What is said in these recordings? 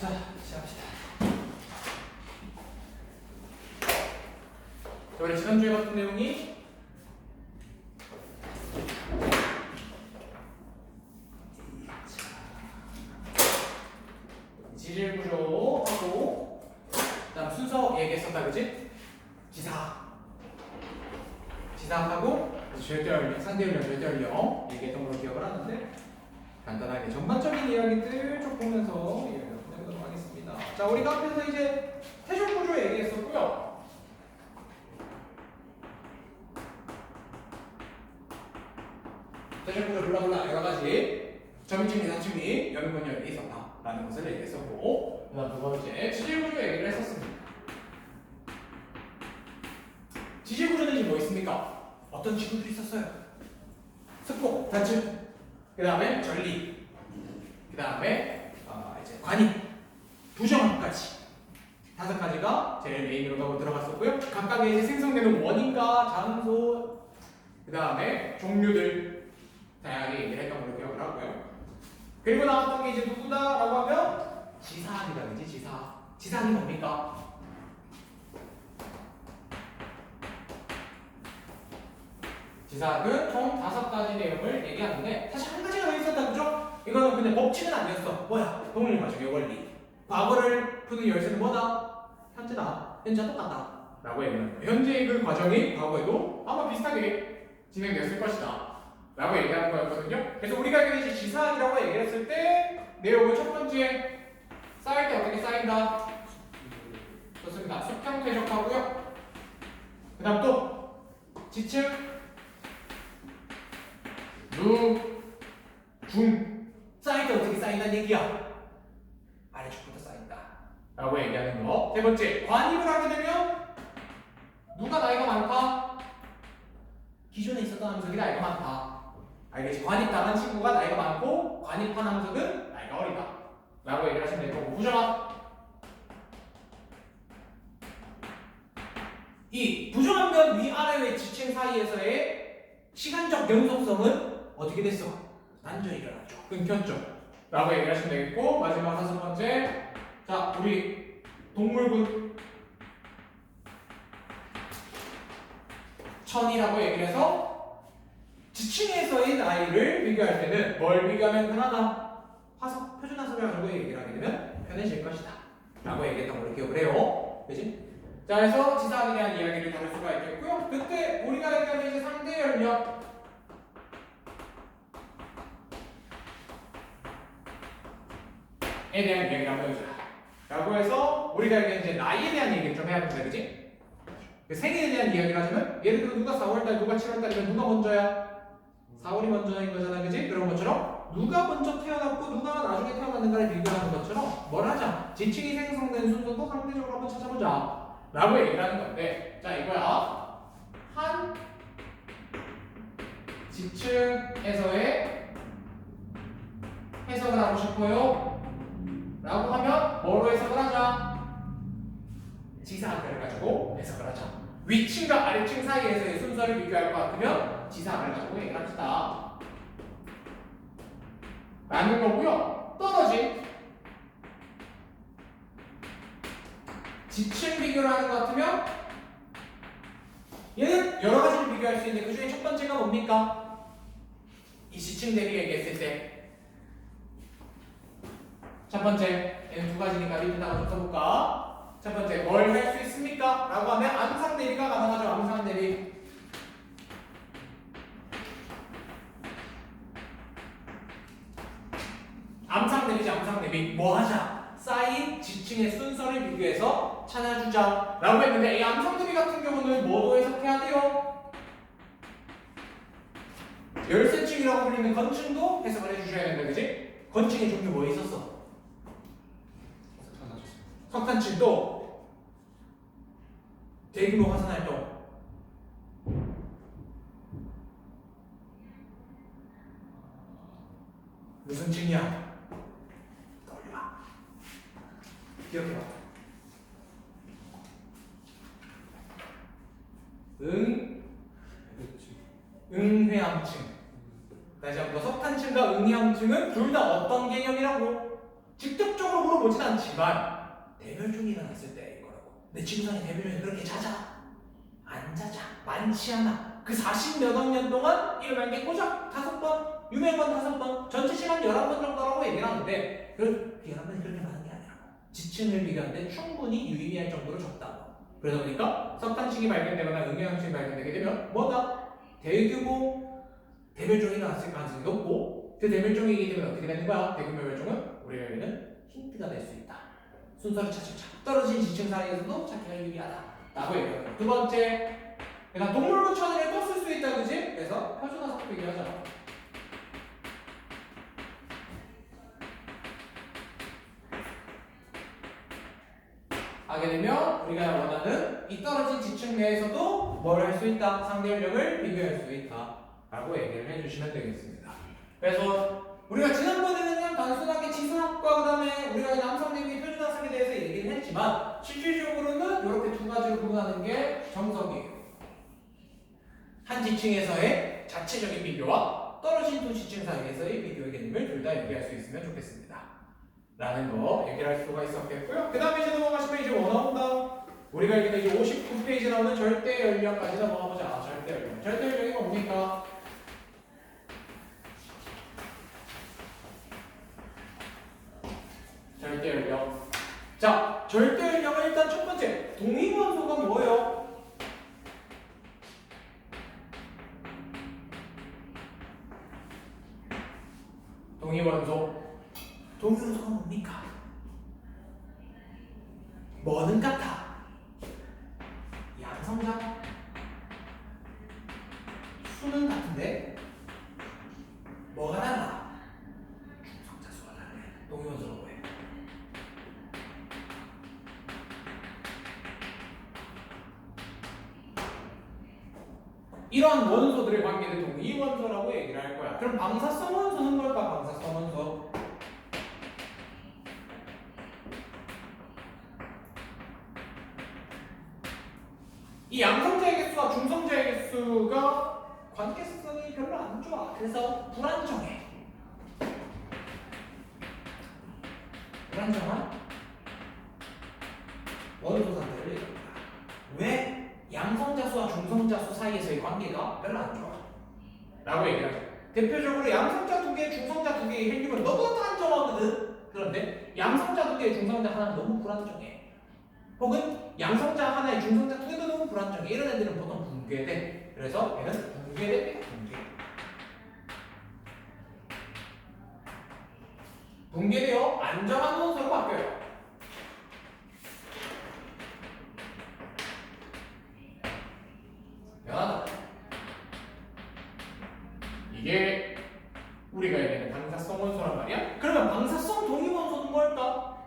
자, 시작합시다. 자, 우리 지난주에 봤던 내용이 지질구조하고 그다음 순서 얘기했었다, 그지? 지사하고 절대연령, 상대연령, 절대연령 얘기했던 걸로 기억을 하는데 간단하게 전반적인 이야기들 쭉 보면서 이야기를 해보도록 하겠습니다. 자, 우리가 앞에서 이제 태줄구조 얘기했었고요. 태줄구조 블라블라 여러가지 점심이 사침이 연근열이 있었다라는 것을 얘기했었고, 그 다음 두 번째 지질구조 얘기를 했었습니다. 지질구조는 지금 뭐 있습니까? 어떤 지구들이 있었어요? 습곡, 단층, 그 다음에 전리, 그 다음에 이제 관입, 부정합까지 5가지가 제일 메인으로 들어갔었고요. 각각의 이제 생성되는 원인과 장소, 그 다음에 종류들 다양하게 얘기를 했던 걸로 기억을 하고요. 그리고 나왔던 게 이제 누구다라고 하면 지사학이다, 그지? 지사학이 뭡니까? 지사학은 총 5가지 내용을 얘기하는데 사실 한 가지가 더 있었다, 그죠? 이거는 그냥 법칙은 아니었어. 뭐야? 동일 과정의 원리. 과거를 푸는 열쇠는 뭐다? 현재다. 현재와 똑같다 라고 얘기하는 거예요. 현재의 그 과정이 과거에도 아마 비슷하게 진행되었을 것이다 라고 얘기하는 거였거든요. 그래서 우리가 이제 지사학이라고 얘기를 했을 때 내용은 첫 번째 쌓일 때 어떻게 쌓인다? 좋습니다. 수평 퇴적하고요. 그 다음 또 지층, 중 쌓일 때 어떻게 쌓인다는 얘기야? 아래쪽부터 쌓인다 라고 얘기하는 거. 세 번째, 관입을 하게 되면 누가 나이가 많다? 기존에 있었던 함석이 나이가 많다. 알겠지? 관입당한 친구가 나이가 많고 관입한 함석은 나이가 어리다 라고 얘기를 하시면 될 거고, 부정합. 이 부정합면 위아래의 지층 사이에서의 시간적 연속성은 어떻게 됐어? 완전히 일어났죠. 끊겼죠. 라고 얘기를 하시면 되겠고, 마지막 5번째, 자, 우리 동물군 천이라고 얘기를 해서 지층에서의 나이를 비교할 때는 뭘 비교하면 편하다? 화석, 표준화석을 가지고 얘기를 하게 되면 편해질 것이다 라고 얘기했던 걸로 기억을 해요. 그치? 자, 그래서 지사학에 대한 이야기를 다룰 수가 있겠고요. 그때 우리가 얘기하는 이제 상대 연력 에 대한 이야기를 한번 해보자 라고 해서 우리가 이제 나이에 대한 얘기를 좀 해야 된다, 그지? 생일에 대한 이야기를 하자면 예를 들어 누가 4월달 누가 7월달이면 누가 먼저야? 4월이 먼저인 거잖아, 그지? 그런 것처럼 누가 먼저 태어났고 누가 나중에 태어났는가를 비교하는 것처럼 뭘 하자? 지층이 생성된 순서도 상대적으로 한번 찾아보자 라고 얘기를 하는 건데, 자, 이거야. 한 지층에서의 해석을 하고 싶어요 라고 하면 뭐로 해석을 하자? 지사학을 가지고 해석을 하자. 위층과 아래층 사이에서의 순서를 비교할 것 같으면 지사학을 가지고 얘기를 합시다 라는 거고요. 떨어진 지층 비교를 하는 것 같으면 얘는 여러 가지를 비교할 수 있는데 그 중에 첫 번째가 뭡니까? 이 지층 대비 얘기했을 때 첫 번째, 얘는 2가지니까 밑에다가 좀 써볼까? 첫 번째, 뭘 할 수 있습니까? 라고 하면 암상 대비가 가능하죠. 암상 대비. 암상 대비지, 암상 대비. 뭐 하자? 쌓인 지층의 순서를 비교해서 찾아주자 라고 했는데, 이 암상 대비 같은 경우는 뭐로 해석해야 돼요? 열쇠층이라고 불리는 건층도 해석을 해주셔야 된다, 그지? 건층의 종류 뭐 있었어? 석탄층도 대규모 화산활동, 무슨 층이야? 떠올려봐. 기억해봐. 응회암층. 다시 한번 석탄층과 응회암층은 둘 다 어떤 개념이라고? 직접적으로 물어보진 않지만 대멸종이 일어났을 때일 거라고. 근데 지구상에 대멸종이 그렇게 잦아? 안 잦아. 많지 않아. 그 40몇억 년 동안 일어난 게 고작 5번, 유명한 5번, 전체 시간 11번 정도라고 얘기를 하는데 그 11번이 그렇게 많은 게 아니라고. 지층을 비교하는데 충분히 유의미할 정도로 적다고. 그러다 보니까 석탄층이 발견되거나 응용양층이 발견되게 되면 뭐다? 대규모 대멸종이 일어났을 가능성이 높고 그 대멸종이기 때문에 어떻게 되는 거야? 대규모 멸종은 우리에게는 힌트가 될 수 있다. 순서를 찾으자. 떨어진 지층 사이에서도 찾기가 유리하다라고 얘기해요. 두 번째, 그냥 동물문 천연을 또 쓸 수 있다, 그지? 그래서 표준화석 비교하자. 하게 되면 우리가 원하는 이 떨어진 지층 내에서도 뭘 할 수 있다? 상대 연령을 비교할 수 있다 라고 얘기를 해주시면 되겠습니다. 그래서 우리가 지난번에는 그냥 단순하게 지수학과 그 다음에 우리가 남성 대비 표준화석에 대해서 얘기를 했지만 실질적으로는 이렇게 두 가지로 구분하는 게 정석이에요. 한 지층에서의 자체적인 비교와 떨어진 두 지층 사이에서의 비교의 개념을 둘 다 얘기할 수 있으면 좋겠습니다. 라는 거 얘기를 할 수가 있었겠고요. 그 다음에 이제 넘어가시면 이제 뭐 나온다? 우리가 이제 59페이지 나오는 절대 연령까지 넘어가보자. 절대 연령. 절대 연령이 뭡니까? 절대 연령. 자, 절대 연령은 일단 첫 번째 동위원소가 뭐예요? 동위원소. 동위원소가 뭡니까? 뭐는 같아? 양성자? 수는 같은데 뭐가 달라? 중성자 수가 다르네. 동위원소가 뭐예요? 이러한 원소들의 관계를 동위원소라고 얘기를 할 거야. 그럼 방사성 원소는 뭘까? 방사성 원소. 이 양성자의 개수와 중성자의 개수가 관계성이 별로 안 좋아. 그래서 불안정해. 불안정한 원소 상태를 얘기합니다. 왜? 양성자 수와 중성자 수 사이에서의 관계가 별로 안 좋아. 라고 얘기하죠. 대표적으로 양성자 두 개, 중성자 두 개의 헬륨은 너무나도 안정하거든. 그런데 양성자 두 개, 중성자 하나는 너무 불안정해. 혹은 양성자 하나에 중성자 두 개도 너무 불안정해. 이런 애들은 보통 붕괴돼. 그래서 얘는 붕괴됩니다. 붕괴되어 안정한 원소로 바뀌어요. 변하다. 이게 우리가 얘기하는 방사성 원소란 말이야. 그러면 방사성 동위원소는 뭘까?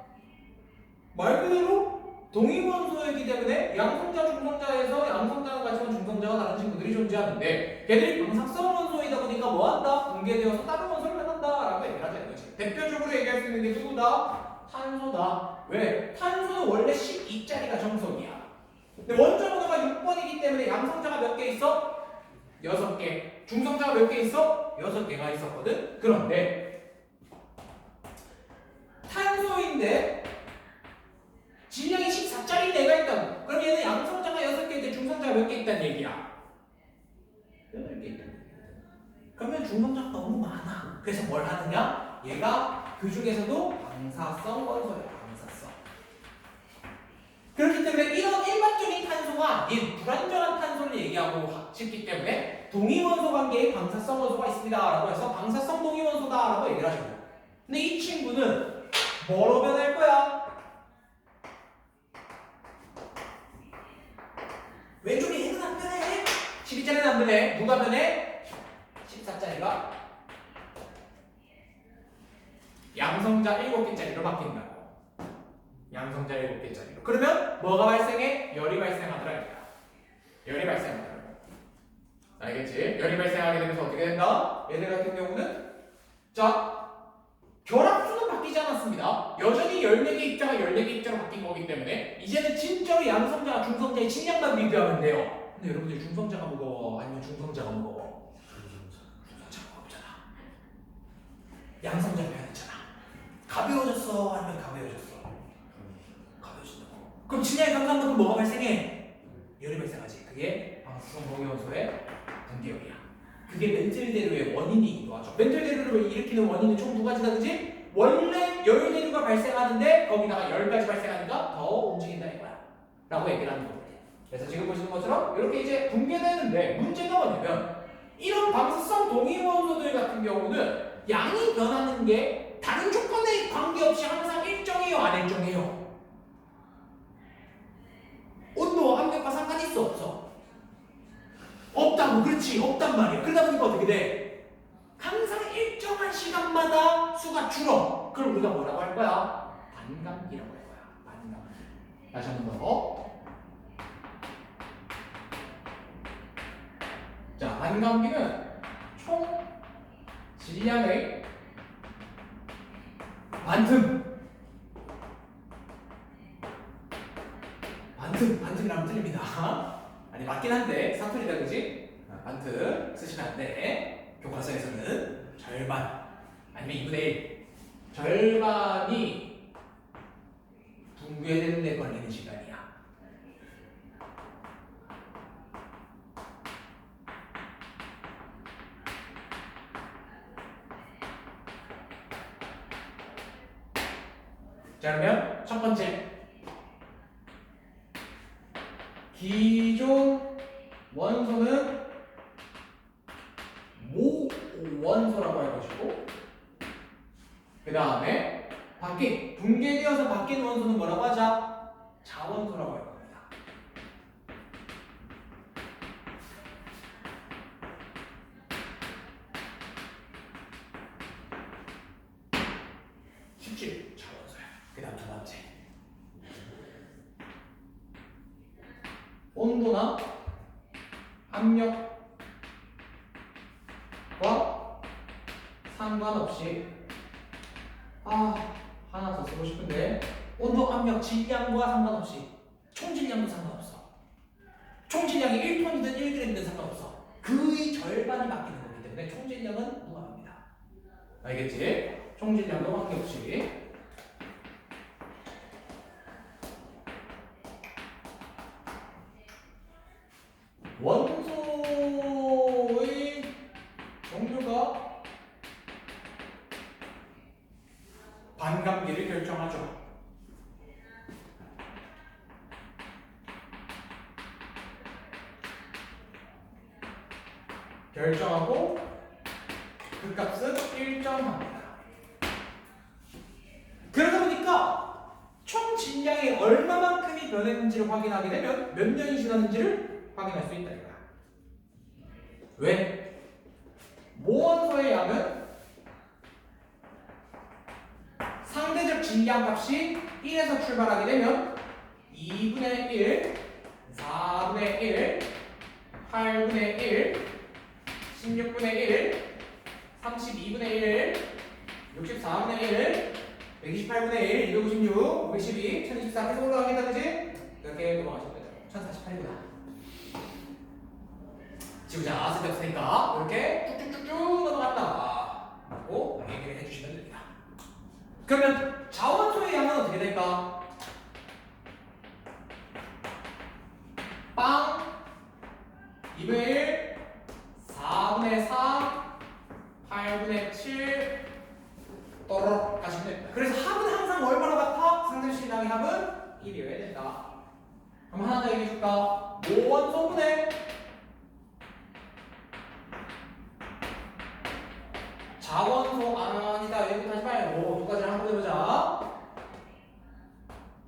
말 그대로 동위원소이기 때문에 양성자, 중성자에서 양성자가 같지만 중성자가 다른 친구들이 존재하는데 걔들이 방사성 원소이다 보니까 뭐한다? 붕괴되어서 다른 원소를 만든다라고 얘기를 하자는 거지. 대표적으로 얘기할 수 있는 게 누구다? 탄소다. 왜? 탄소는 원래 12짜리가 정석이야. 근데 원자 번호가 6번이기 때문에 양성자가 몇 개 있어? 6개. 중성자가 몇 개 있어? 6개가 있었거든? 그런데 탄소인데 질량이 14짜리 내가 있다고. 그럼 얘는 양성자가 6개인데 중성자가 몇 개 있다는 얘기야? 8개 있다는 얘기야. 그러면 중성자가 너무 많아. 그래서 뭘 하느냐? 얘가 그 중에서도 방사성 원소야. 방사성. 그렇기 때문에 이런 일반적인 탄소가 이 불안정한 탄소를 얘기하고 싶기 때문에 동위원소 관계에 방사성 원소가 있습니다 라고 해서 방사성 동위원소다 라고 얘기를 하시고, 근데 이 친구는 뭐로 변할 거야? 왼쪽에 얘는 안 변해. 12짜리는 안 변해. 누가 변해? 14짜리가 양성자 7개짜리로 바뀐다고. 양성자 7개짜리로. 그러면 뭐가 발생해? 열이 발생하더라. 열이 발생하더라. 알겠지? 열이 발생하게 되면서 어떻게 된다? 얘들 같은 경우는 자, 결합수는 바뀌지 않았습니다. 여전히 14개 입자가 14개 입자로 바뀐 거기 때문에 이제는 진짜로 양성자와 중성자의 질량만 비교하면 돼요. 근데 여러분들 중성자가 무거워? 아니면 중성자가 무거워? 중성자가 무겁잖아. 양성자를 해야 되잖아. 가벼워졌어? 아니면 가벼워졌어? 가벼워진다고. 그럼 질량이 감소한 만큼 뭐가 발생해? 열이 발생하지. 그게 방사성 동위원소의 붕괴열이야. 그게 멘틀 대류의 원인이기도 하죠. 멘틀 대류를 일으키는 원인은 총 두 가지다, 그지? 원래 열 대류가 발생하는데 거기다가 열까지 발생하니까 더 움직인다 이거야. 라고 얘기를 하는 거거든. 그래서 지금 보시는 것처럼 이렇게 이제 붕괴되는데 문제가 뭐냐면 이런 방사성 동위원소들 같은 경우는 양이 변하는 게 다른 조건에 관계없이 항상 일정해요, 안 일정해요? 온도와 압력과 상관이 있어, 없어? 없다고. 그렇지, 없단 말이야. 그러다 보니까 어떻게 돼? 항상 일정한 시간마다 수가 줄어. 그걸 우리가 뭐라고 할 거야? 반감기라고 할 거야. 반감기. 다시 한 번 더. 자, 반감기는 총 질량의 반틈이라면 틀립니다. 아니, 맞긴 한데 사투리다, 그지? 반틈 쓰시면 안 돼. 교과서에서는 절반 아니면 2분의 1 절반이 붕괴되는 데 걸리는 시간이야. 자, 그러면 첫 번째, 기존 원소는 모원소라고 할 것이고, 그 다음에 붕괴되어서 바뀐 원소는 뭐라고 하자? 자원소라고 할 겁니다. 쉽지? 자원소야. 그 다음 두 번째, 온도나 압력과 상관없이 하나 더 쓰고 싶은데, 온도, 압력, 질량과 상관없이, 총질량도 상관없어. 총질량이 1톤이든 1g이든 상관없어. 그의 절반이 바뀌는 거기 때문에 총질량은 무한합니다. 알겠지? 총질량도 관계없이. 원소의 종류가 반감기를 결정하죠. 결정하고 그 값은 일정합니다. 그러다 보니까 총 질량이 얼마만큼이 변했는지를 확인하게 되면 몇 년이 지났는지를 확인할 수 있다 이거야. 왜? 모원소의 양은 상대적 질량 값이 1에서 출발하게 되면 2분의 1, 4분의 1, 8분의 1, 16분의 1, 32분의 1, 64분의 1, 128분의 1, 256, 512, 1024 계속 올라가겠다, 그지? 이렇게 넘어가시면 되죠. 1048이구나. 지우자, 쓸데없으니까 이렇게 쭉쭉쭉쭉 넘어간다 라고 얘기를 해주시면 됩니다. 그러면 자원소의 양은 어떻게 될까? 빵 2분의 1, 4분의 4, 8분의 7 또르륵 가시면 됩니다. 그래서 합은 항상 얼마나 같아? 상대식량의 합은 1이어야 된다. 그럼 하나 더 얘기해 줄까? 모원소분의 자원소 아니다. 여기 다시 말고 두 가지를 한번 해보자.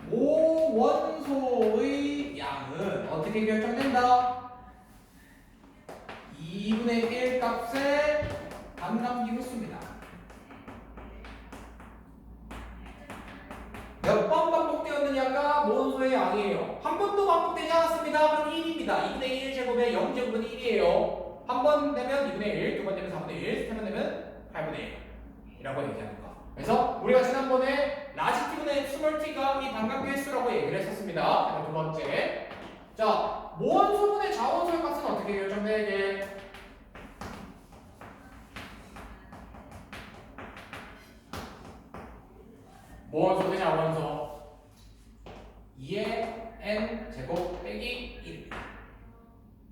모원소의 양은 어떻게 결정된다? 2분의 1 값에 반감기로 씁니다. 몇 번 반복되었느냐가 모원소의 양이에요. 한 번도 반복되지 않았습니다. 그럼 1입니다. 2분의 1 제곱에 0제곱은 1이에요. 한 번 되면 2분의 1, 두 번 되면 4분의 1, 세 번 되면 8분의 1이라고 얘기하는 거. 그래서 우리가 지난번에 라지 t분의 스몰 t가 이 반감기 횟수라고 얘기를 했었습니다. 두 번째. 자, 모원소분의 자원소의 값은 어떻게 결정되게? 모원소 대 자원소 2의 n 제곱 빼기 1.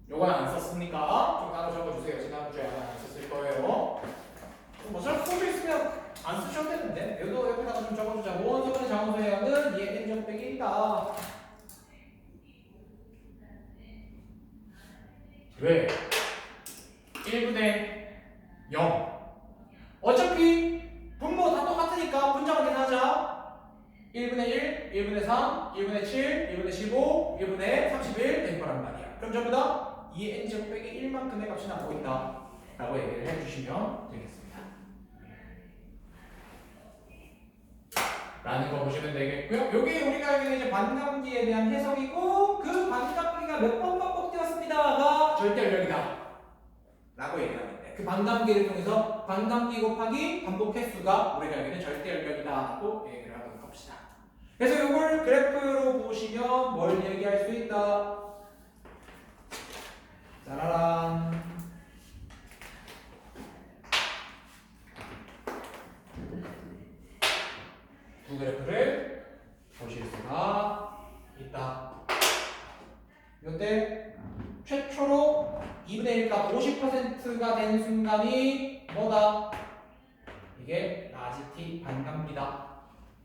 요건 안 썼으니까 좀 따로 적어주세요. 지난주에 아마 안 썼을 거예요. 어차피 소주 있으면 안 쓰셔도 되는데 여기도 옆에다가 좀 적어주자. 모원소 대 자원소의 양은 2의 n 제곱 빼기 1이다. 왜? 1분의 0. 어차피 분모 다 똑같으니까 분자만 계산하자. 1분의 1, 1분의 3, 1분의 7, 1분의 15, 1분의 31 된 거란 말이야. 그럼 전부 다 2의 n제곱 빼기 1만큼의 값이 나오고 있다 라고 얘기를 해주시면 되겠습니다. 라는 거 보시면 되겠고요. 요게 우리가 알기는 이제 반감기에 대한 해석이고, 그 반감기가 몇 번 반복되었습니다가 절대열력이다 라고 얘기를 하는데, 그 반감기를 통해서 반감기 곱하기 반복 횟수가 우리가 알기는 절대열력이다 라고 얘기를 하도록 합시다. 그래서 이걸 그래프로 보시면 뭘 얘기할 수 있다. 짜라란. 두 그래프를 보실 수가 있다. 이때 최초로 2분의 1값 50%가 된 순간이 뭐다? 이게 라지 t 반감기다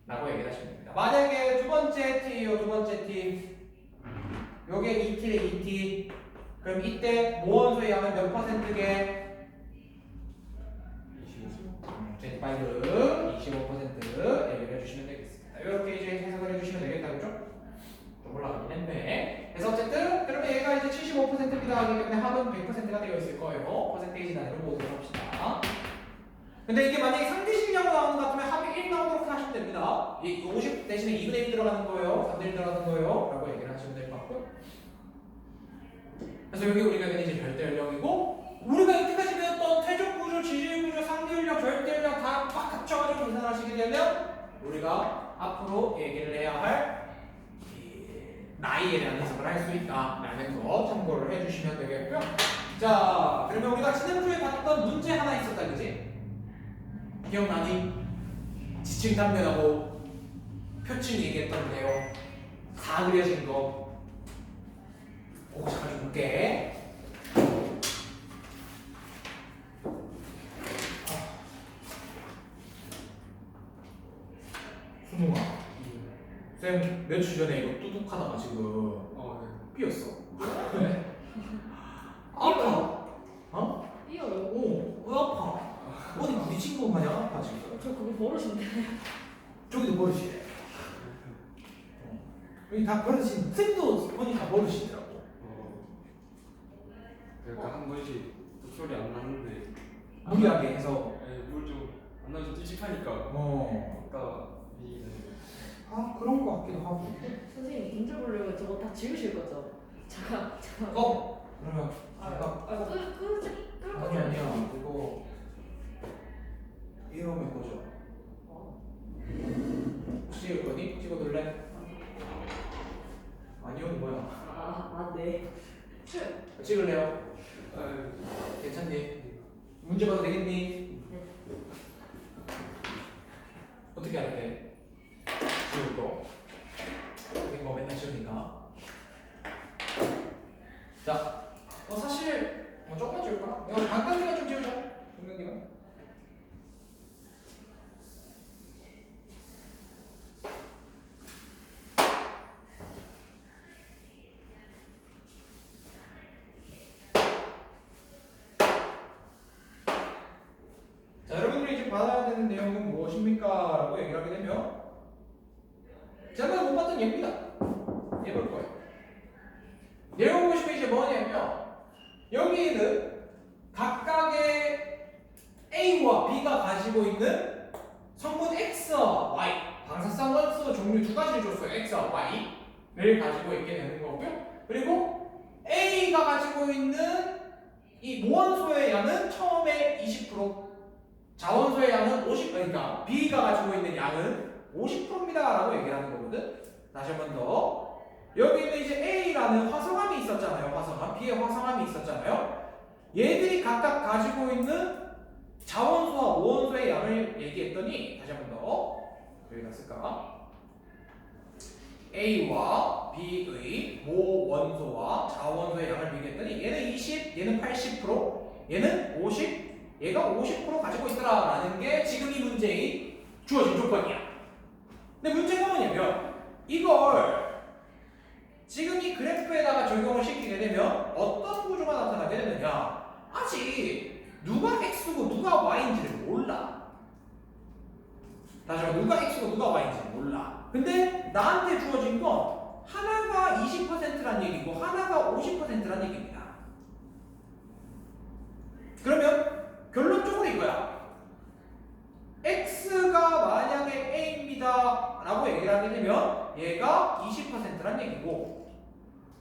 라고 얘기를 하시면 됩니다. 만약에 두 번째 t요, 두 번째 t 요게 2t래 2t. 그럼 이때 모원소의 양은 몇 %게? 25% 얘기를 해주시면 되겠습니다. 이렇게 이제 해석을 해주시면 되겠다, 그죠? 좀 올라가긴 했네. 그래서 어쨌든 그러면 얘가 이제 75%입니다 하기 때문에 합은 100%가 되어 있을 거예요. 퍼센테이지 단위로 보도록 합시다. 근데 이게 만약에 상대식량으로 나오는 것 같으면 합이 1 나오도록 하시면 됩니다. 이 50 대신에 2분의 1 들어가는 거예요, 3분의 1 들어가는 거예요 라고 얘기를 하시면 될 것 같고요. 그래서 여기 우리가 이제 절대열력이고, 우리가 이때까지 배웠던 퇴적구조, 지질구조, 상대열력, 절대열력 다 막 합쳐가지고 계산하시게 되면 우리가 앞으로 얘기를 해야 할 나이에 대한 해석을 할 수 있다라는 거 참고를 해주시면 되겠고요. 자, 그러면 우리가 지난주에 봤던 문제 하나 있었다, 그지? 기억나니? 지층 단면하고 표층 얘기했던 내용 다 그려진 거. 오, 잠깐 좀 볼게. 순웅아, 쌤 며칠 전에 이거 뚜둑하다가 지금 삐었어. 왜? 아파. 어? 삐어요. 오, 왜 아파? 어디 부딪힌 거 마냥 아파 지금. 저 그거 버릇인데. 저기도 버릇이래. 여기 다 버릇인. 쌤도 보니까 버릇이더라고. 그러니까 한 번씩 소리 안 나는데 무리하게 해서. 물좀안 나면 좀 찝찝하니까 아까 아, 그런 거 같기도 하고. 선생님 인절 보려면 저거 다 지우실 거죠? 잠깐. 그러면 제가 아니야 이거 이러면 보죠. 찍을 거니? 찍어둘래? 아니요, 뭐야? 네. 찍을래요? 괜찮니? 문제 봐도 되겠니? 네. 어떻게 할게? 지울 거. 우리 뭐 맨날 지우니까. 자, 사실 조금만 지울까? 이거 반감기가 좀 지우자. 분명히가. 자, 여러분들이 지금 받아야 되는 내용은 무엇입니까? 라고 얘기를 하게 되면 제가 못 봤던 얘입니다. 얘 볼 거예요. 내용 보시면 이제 뭐냐면 여기는 각각의 A와 B가 가지고 있는 성분 X와 Y, 방사성 원소 종류 두 가지를 줬어요. X와 Y를 가지고 있게 되는 거고요. 그리고 A가 가지고 있는 이 모원소의 양은 처음에 20%, 자원소의 양은 50%, 그러니까 B가 가지고 있는 양은 50%입니다 라고 얘기를 하는 거거든. 다시 한 번 더. 여기는 이제 A라는 화성함이 있었잖아요. 화성함. B의 화성함이 있었잖아요. 얘들이 각각 가지고 있는 자원소와 모원소의 양을 얘기했더니, 다시 한 번 더. 여기다 쓸까? A와 B의 모 원소와 자원소의 양을 비교했더니 얘는 20, 얘는 80%, 얘는 50, 얘가 50% 가지고 있더라라는 게 지금 이 문제의 주어진 조건이야. 근데 문제가 뭐냐면 이걸 지금 이 그래프에다가 적용을 시키게 되면 어떤 구조가 나타나게 되느냐? 아직 누가 X고 누가 Y인지를 몰라. 다시 말해 누가 X고 누가 Y인지를 몰라. 근데 나한테 주어진 건 하나가 20%란 얘기고 하나가 50%란 얘기입니다. 그러면 결론적으로 이거야. X가 만약에 A입니다 라고 얘기를 하게 되면 얘가 20%란 얘기고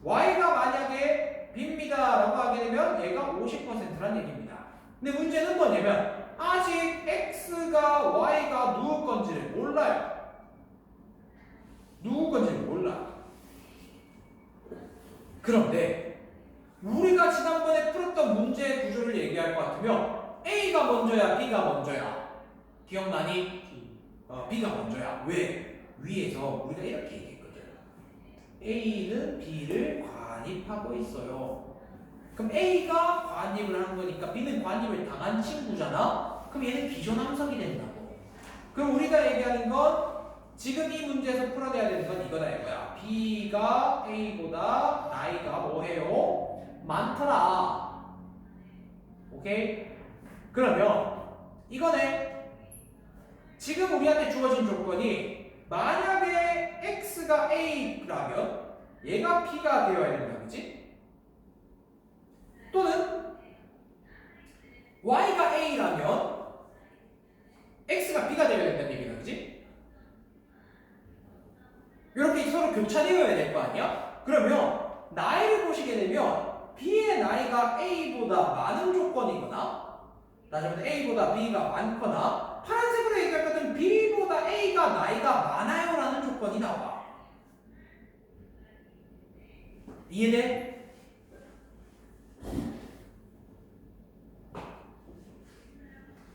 Y가 만약에 B입니다 라고 하게 되면 얘가 50%란 얘기입니다. 근데 문제는 뭐냐면 아직 X가 Y가 누구 건지를 몰라요. 누구 건지를 몰라. 그런데 우리가 지난번에 풀었던 문제 구조를 얘기할 것 같으면 A가 먼저야 B가 먼저야? 기억나니? B가 먼저야. 왜? 위에서 우리가 이렇게 얘기했거든. A는 B를 관입하고 있어요. 그럼 A가 관입을 한 거니까 B는 관입을 당한 친구잖아? 그럼 얘는 비존함석이 된다고. 그럼 우리가 얘기하는 건 지금 이 문제에서 풀어내야 되는 건 이거다 이거야. B가 A보다 나이가 뭐해요? 많더라. 오케이? 그러면 이거네. 지금 우리한테 주어진 조건이 만약에 X가 A라면 얘가 B가 되어야 된다. 그치? 또는 Y가 A라면 X가 B가 되어야 된다는 얘기다. 그치? 이렇게 서로 교차되어야 될 거 아니야? 그러면 나이를 보시게 되면 B의 나이가 A보다 많은 조건이거나 나중에 A보다 B가 많거나 파란색으로 얘기할 때는 B보다 A가 나이가 많아요 라는 조건이 나와. 이해돼?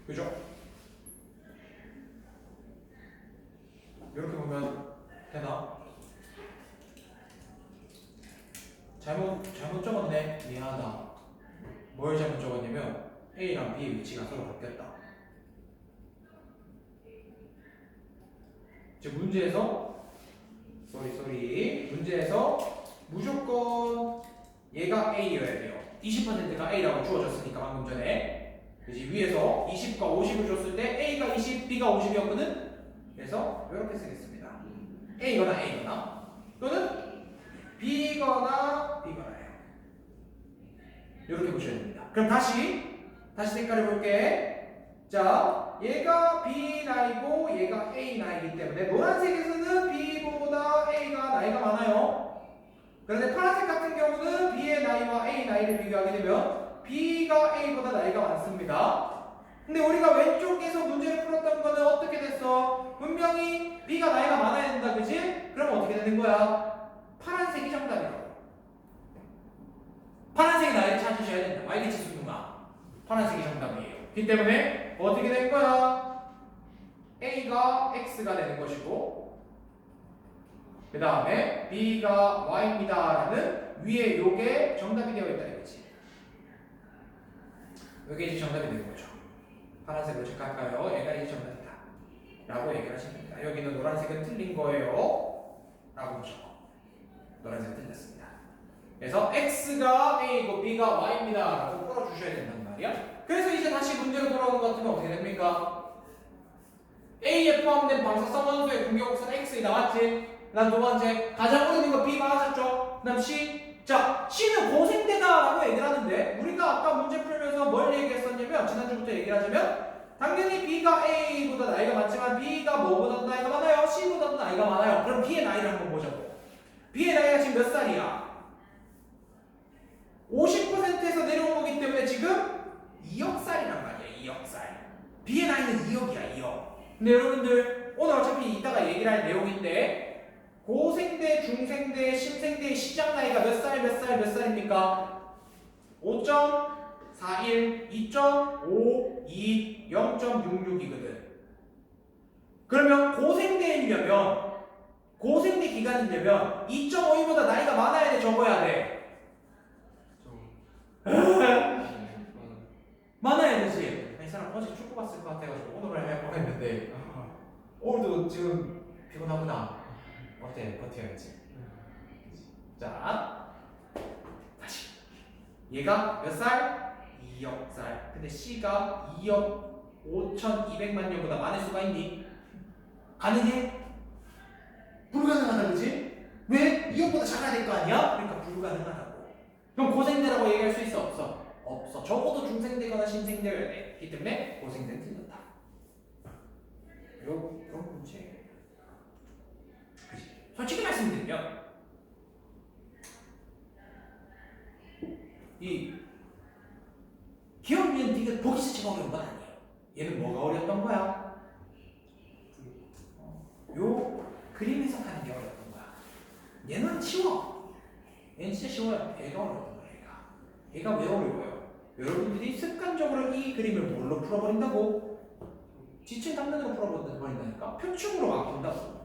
그죠? 이렇게 보면 되나? 잘못 적었네. 미안하다. 뭘 잘못 적었냐면 A랑 B의 위치가 서로 바뀌었다. 즉 문제에서 문제에서 무조건 얘가 A여야 돼요. 20%가 A라고 주어졌으니까 방금 전에. 그지 위에서 20과 50을 줬을 때 A가 20, B가 50이었거든. 그래서 이렇게 쓰겠습니다. A거나 또는 B거나 B거나예요. 이렇게 보셔야 됩니다. 그럼 다시 색깔을 볼게. 자, 얘가 B 나이고 얘가 A 나이기 때문에 노란색에서는 B보다 A가 나이가 많아요. 그런데 파란색 같은 경우는 B의 나이와 A 나이를 비교하게 되면 B가 A보다 나이가 많습니다. 근데 우리가 왼쪽에서 문제를 풀었던 거는 어떻게 됐어? 분명히 B가 나이가 많아야 된다, 그지? 그럼 어떻게 되는 거야? 파란색이 정답이라고. 파란색의 나이를 찾으셔야 된다. 알겠지, 수능아? 파란색이 정답이에요. 그 때문에 어떻게 된 거야? A가 X가 되는 것이고, 그 다음에 B가 Y입니다 라는 위에 요게 정답이 되어 있다 이거지. 요게 이제 정답이 되는 거죠. 파란색으로 체크할까요? 얘가 이제 정답이다 라고 얘기를 하시면 됩니다. 여기는 노란색은 틀린 거예요 라고 보죠. 노란색은 틀렸습니다. 그래서 X가 A이고 B가 Y입니다 라고 풀어주셔야 된단 말이야. 그래서 이제 다시 문제로 돌아오는 것 같으면 어떻게 됩니까? A에 포함된 방사성 원소의 공격선 X이 나왔지. 그 다음 두 번째 가장 오래된 거 B 맞았죠. 그 다음 C. 자, C는 고생대다라고 얘기를 하는데 우리가 아까 문제 풀면서 뭘 얘기했었냐면 지난주부터 얘기를 하자면 당연히 B가 A보다 나이가 많지만 B가 뭐보다 나이가 많아요? C보다도 나이가 많아요. 그럼 B의 나이를 한번 보자고. B의 나이가 지금 몇 살이야? 50%에서 내려온 거기 때문에 지금 2억 살이란 말이야. 2억 살. B의 나이는 2억이야. 2억. 근데 여러분들 오늘 어차피 이따가 얘기를 할 내용인데 고생대, 중생대, 심생대의 시작 나이가 몇 살입니까? 5.41, 2.5, 2, 0.66이거든. 그러면 고생대 기간이려면 2.52보다 나이가 많아야 돼, 적어야 돼? 많아야 되지. 이 사람 어제 축구 봤을 것 같아가지고 오늘을 할 뻔했는데 오늘도 지금 피곤하구나. 어때? 버텨야지. 자, 다시. 얘가 몇 살? 2억 살. 근데 C가 2억 5,200만 년보다 많을 수가 있니? 가능해? 불가능하다, 그지? 왜? 2억보다 작아야 될 거 아니야? 그러니까 불가능하다고. 그럼 고생대라고 얘기할 수 있어? 없어? 없어. 적어도 중생대거나 신생대여야 돼. 그렇기 때문에 고생대는 틀렸다. 그런 문제. 그지? 솔직히 말씀드리면 이 기억, 니은, 디귿 보기 자체가 어려운 건 아니에요. 얘는 뭐가 어려웠던 거야? 요 그림 해석하는 게 어려웠던 거야. 얘는 쉬워. 얘는 진짜 쉬워요. 얘가 어려웠던 거야. 얘가 왜 어려워요? 여러분들이 습관적으로 이 그림을 뭘로 풀어버린다고? 지층 단면으로 풀어버린다니까. 표충으로 바꾼다고.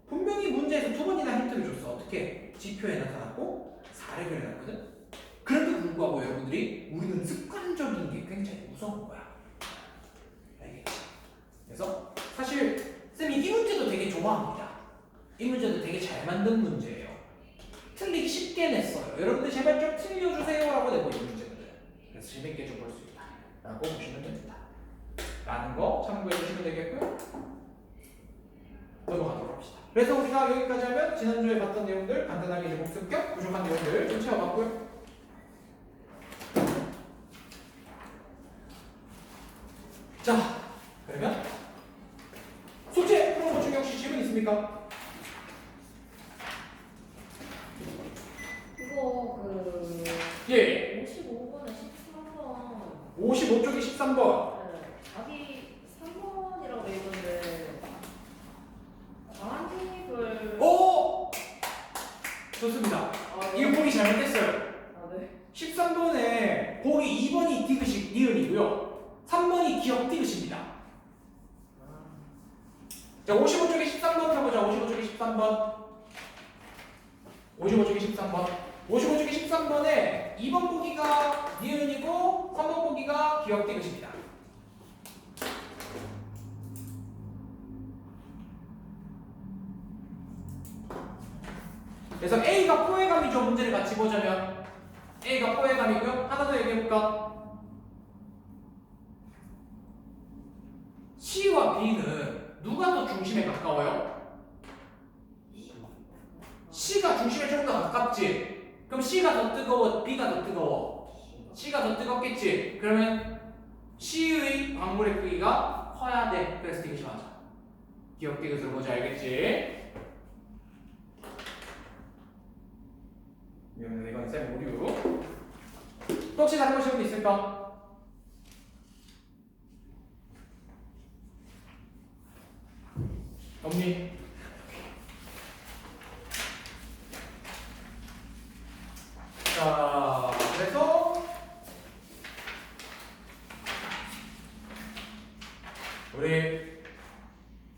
분명히 문제에서 2번이나 힌트를 줬어. 어떻게? 지표에 나타났고 4를 그려놨거든. 그런데 불구하고 여러분들이 우리는 습관적인 게 굉장히 무서운 거야. 알겠지? 그래서 사실 쌤이 이 문제도 되게 좋아합니다. 이 문제도 되게 잘 만든 문제예요. 틀리기 쉽게 냈어요. 여러분들 제발 좀 틀려주세요 라고 내고 이 문제거든. 그래서 재밌게 좀 볼 수 있다 라고 보시면 됩니다. 라는 거 참고해 주시면 되겠고요. 넘어가도록 합시다. 그래서 우리가 여기까지 하면 지난주에 봤던 내용들 간단하게 이제 복습 겸 부족한 내용들 좀 채워봤고요. 자, 그러면 숙제 풀어본 것 중에 혹시 질문 있습니까? 이거 예. 55번에 13번. 55쪽에 13번. 네, 자기 3번이라고 돼 있는데 관입을. 오! 좋습니다. 아, 이거 보기 잘못했어요. 아, 네. 13번에 보기 2번이 디귿이 니은이고요. 3번이 기억 디귿입니다. 자, 55쪽에 13번 해보자. 55쪽에 13번. 55쪽에 13번. 55쪽에 13번에 2번 보기가 니은이고 3번 보기가 기억 디귿입니다. 그래서 A가 포획감이죠. 문제를 같이 보자면 A가 포획감이고요. 하나 더 얘기해볼까? C와 B는 누가 더 중심에 가까워요? C가 중심에 좀 더 가깝지? 그럼 C가 더 뜨거워? B가 더 뜨거워? C가 더 뜨겁겠지? 그러면 C의 광물의 크기가 커야 돼. 그래서 디귿이 맞아. 기억 디귿으로 보자. 알겠지? 이건 쌤 오류. 또 혹시 다른 거 질문 있을까? 없니? 자, 그래서 우리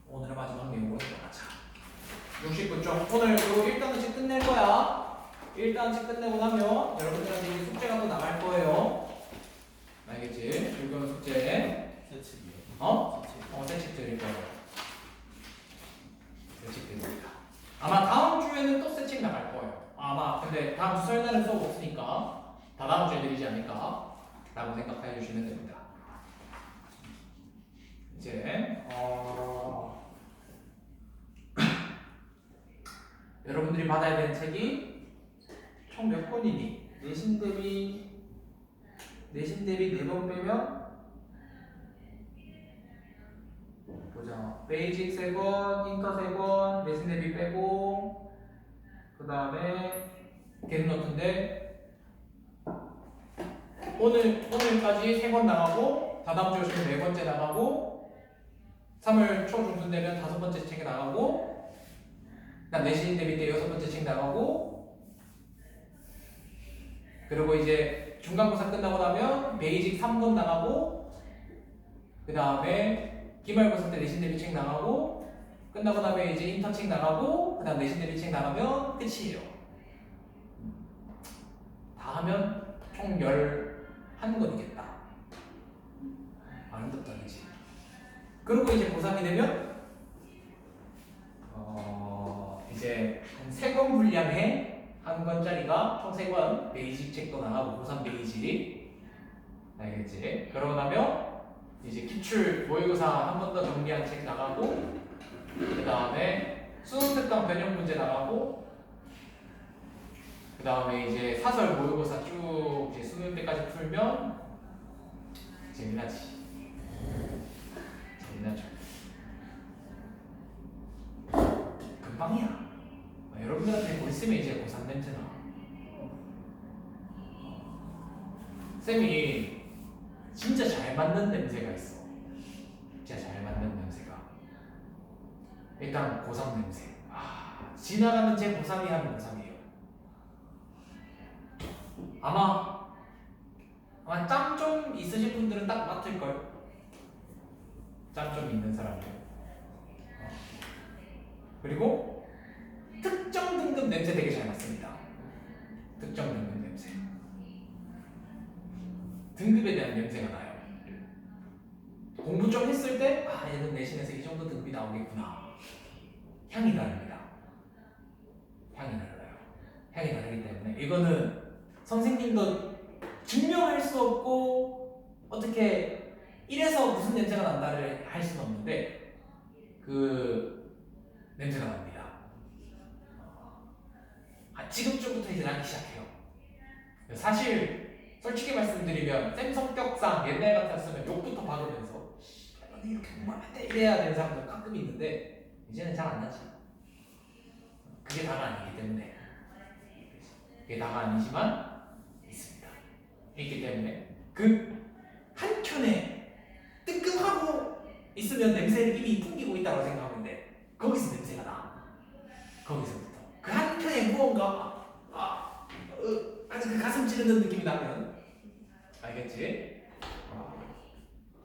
오늘의 마지막 내용으로 들어가자. 69쪽. 오늘 그리고 1단원씩 끝낼 거야. 1단원씩 끝내고 나면 여러분들한테 이제 숙제가 또 나갈 거예요. 알겠지? 즐거운 숙제. 세칙이요. 어? 세칙 드릴 거예요. 세칙 드립니다. 아마 다음 주에는 또 세칙 나갈 거예요. 아마 근데 다음 주 설날은 수업 없으니까 다 다음 주에 드리지 않을까 라고 생각해 주시면 됩니다. 이제 여러분들이 받아야 되는 책이 총 몇 권이니? 내신 대비 4번 빼면 보자. 베이직 3권, 인터 3권, 내신 대비 빼고 그 다음에 겟노트인데 오늘까지 3권 나가고 다다음 주 오시면 4번째 나가고 3월 초 중순 되면 5번째 책이 나가고 그다음 내신 대비 때 6번째 책 나가고 그리고 이제 중간고사 끝나고 나면 베이직 3권 나가고 그 다음에 기말고사 때 내신 대비 책 나가고 끝나고 나면 이제 인턴책 나가고 그다음 내신 대비 책 나가면 끝이에요. 다 하면 총 11권이겠다. 아름답다 그지? 그리고 이제 고3이 되면 이제 한 3권 분량의 한 권짜리가 총 3권 베이직 책도 나가고 고3 베이직 알겠지? 그러고 나면 이제 기출 모의고사 한 번 더 정리한 책 나가고 그 다음에 수능 특강 변형 문제 나가고 그 다음에 이제 사설 모의고사 쭉 이제 수능 때까지 풀면 재미나지. 재미나죠. 금방이야. 여러분들한테 곧 있으면 이제 고3 냄새나. 쌤이 진짜 잘 맞는 냄새가 있어. 진짜 잘 맞는 냄새가. 일단 고3 냄새. 지나가는 제 고3이 하면 고3이에요. 아마 짬 좀 있으신 분들은 딱 맡을걸. 짬 좀 있는 사람들. 그리고 특정 등급 냄새 되게 잘 맡습니다. 특정 등급 냄새. 등급에 대한 냄새가 나요. 공부 좀 했을 때 얘는 내신에서 이 정도 등급이 나오겠구나. 향이 다릅니다. 향이 달라요. 향이 다르기 때문에 이거는 선생님도 증명할 수 없고 어떻게 이래서 무슨 냄새가 난다를 할 수는 없는데 그 냄새가 납니다. 지금쯤부터 이제 나기 시작해요. 사실 솔직히 말씀드리면 쌤 성격상 옛날 같았으면 욕부터 받으면서 이렇게 공부하면 안 돼 이래야 되는 사람도 가끔 있는데 이제는 잘 안 나지. 그게 다가 아니기 때문에. 그게 다가 아니지만 있습니다. 있기 때문에 그 한켠에 뜨끔하고 있으면 냄새를 이미 풍기고 있다고 생각하면 돼. 거기서 냄새가 나. 거기서부터 그 한켠에 무언가 아주 그 가슴 찌르는 느낌이 나면 알겠지?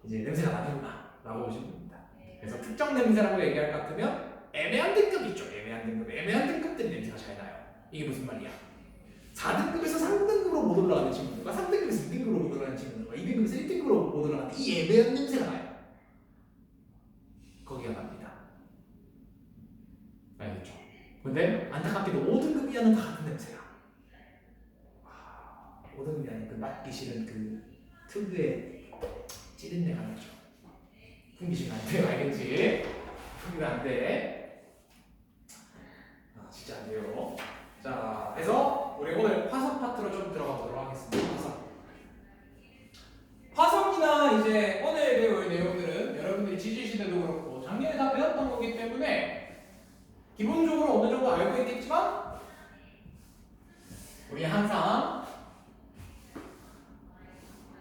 이제 냄새가 나는구나 라고 보시면 됩니다. 그래서 특정 냄새라고 얘기할 것 같으면 애매한 등급 있죠. 애매한 등급들이 냄새가 잘 나요. 이게 무슨 말이야? 4등급에서 3등급으로 못 올라가는 친구들과 3등급에서 2등급으로 못 올라가는 친구들과 2등급에서 1등급으로 못 올라가는 이 애매한 냄새가 나요. 거기가 납니다. 알겠죠? 근데 안타깝게도 5등급 이하는 다 같은 냄새야. 5등급 이하는 그 맡기 싫은 그 특유의 찌른내가 나죠. 풍기시면 안 돼요. 알겠지? 풍기면 안 돼. 진짜 안 돼요. 자, 그래서 우리 오늘 화석 파트로 좀 들어가 보도록 하겠습니다. 화석이나 이제 오늘 배울 내용들은 여러분들이 지질시대도 그렇고 작년에 다 배웠던 거기 때문에 기본적으로 어느 정도 알고 있겠지만 우리 항상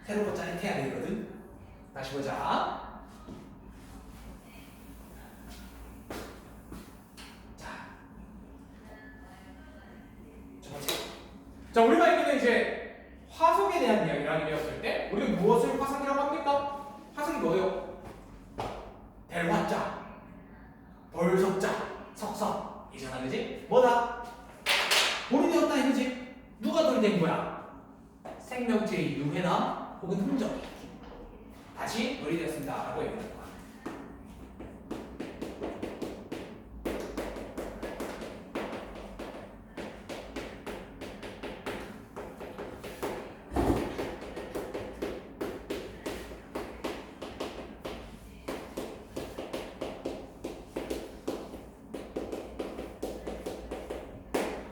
새로운 짜릿해야 되거든. 다시 보자. 자, 우리가 이번에 이제 화석에 대한 이야기를 하게 되었을 때 우리는 무엇을 화석이라고 합니까? 화석이 뭐예요? 델화자, 벌석자, 석석이잖아, 그지? 뭐다? 돌이 되었다 이거지? 누가 돌이 된 거야? 생명체의 유해나 혹은 흔적 다시 돌이 되었습니다 라고 얘기하는 거야.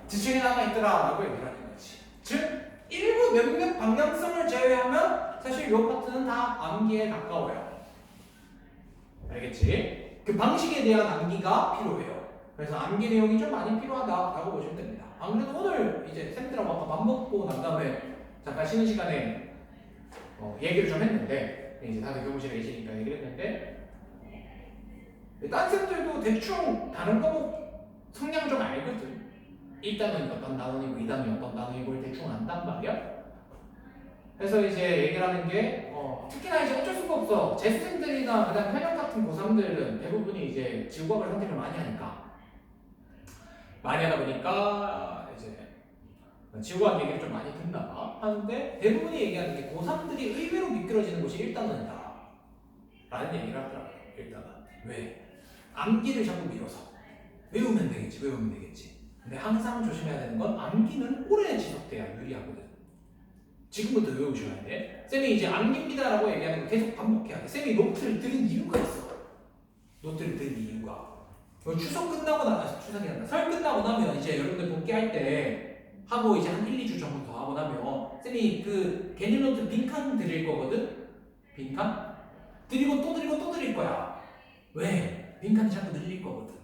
지층에 남아있더라 라고 얘기를 하는 거지. 즉 일부 몇몇 방향성을 제외하면 사실 이 파트는 다 암기에 가까워요. 알겠지? 그 방식에 대한 암기가 필요해요. 그래서 암기 내용이 좀 많이 필요하다라고 보시면 됩니다. 안 그래도 오늘 이제 쌤들하고 아까 밥 먹고 난 다음에 잠깐 쉬는 시간에 얘기를 좀 했는데 이제 다들 교무실에 계시니까 얘기를 했는데 딴 쌤들도 대충 다른 과목 성향 좀 알거든. 1단원이 어떤 단원이고 2단원이 어떤 단원이고 대충 안단 말이야. 그래서 이제 얘기를 하는 게 특히나 이제 어쩔 수가 없어. 재수생들이나 그다음 현역 같은 고3들은 대부분이 이제 지구과학을 선택을 많이 하다 보니까 이제 지구과학 얘기를 좀 많이 듣나 하는데 대부분이 얘기하는 게 고3들이 의외로 미끄러지는 곳이 일단원이다 라는 얘기를 하더라고요. 일단은 왜? 암기를 자꾸 미뤄서 외우면 되겠지. 근데 항상 조심해야 되는 건 암기는 오래 지속돼야 유리하거든. 지금부터 외우셔야 돼. 쌤이 이제 암기입니다라고 얘기하는 거 계속 반복해야 돼. 쌤이 노트를 들은 이유가 있어. 노트를 들은 이유가. 추석이 난다. 설 끝나고 나면 이제 여러분들 복귀할 때 하고 이제 한 1, 2주 정도 더 하고 나면 쌤이 그 개념 노트 빈칸 드릴 거거든. 빈칸? 드리고 또 드릴 거야. 왜? 빈칸이 자꾸 늘릴 거거든.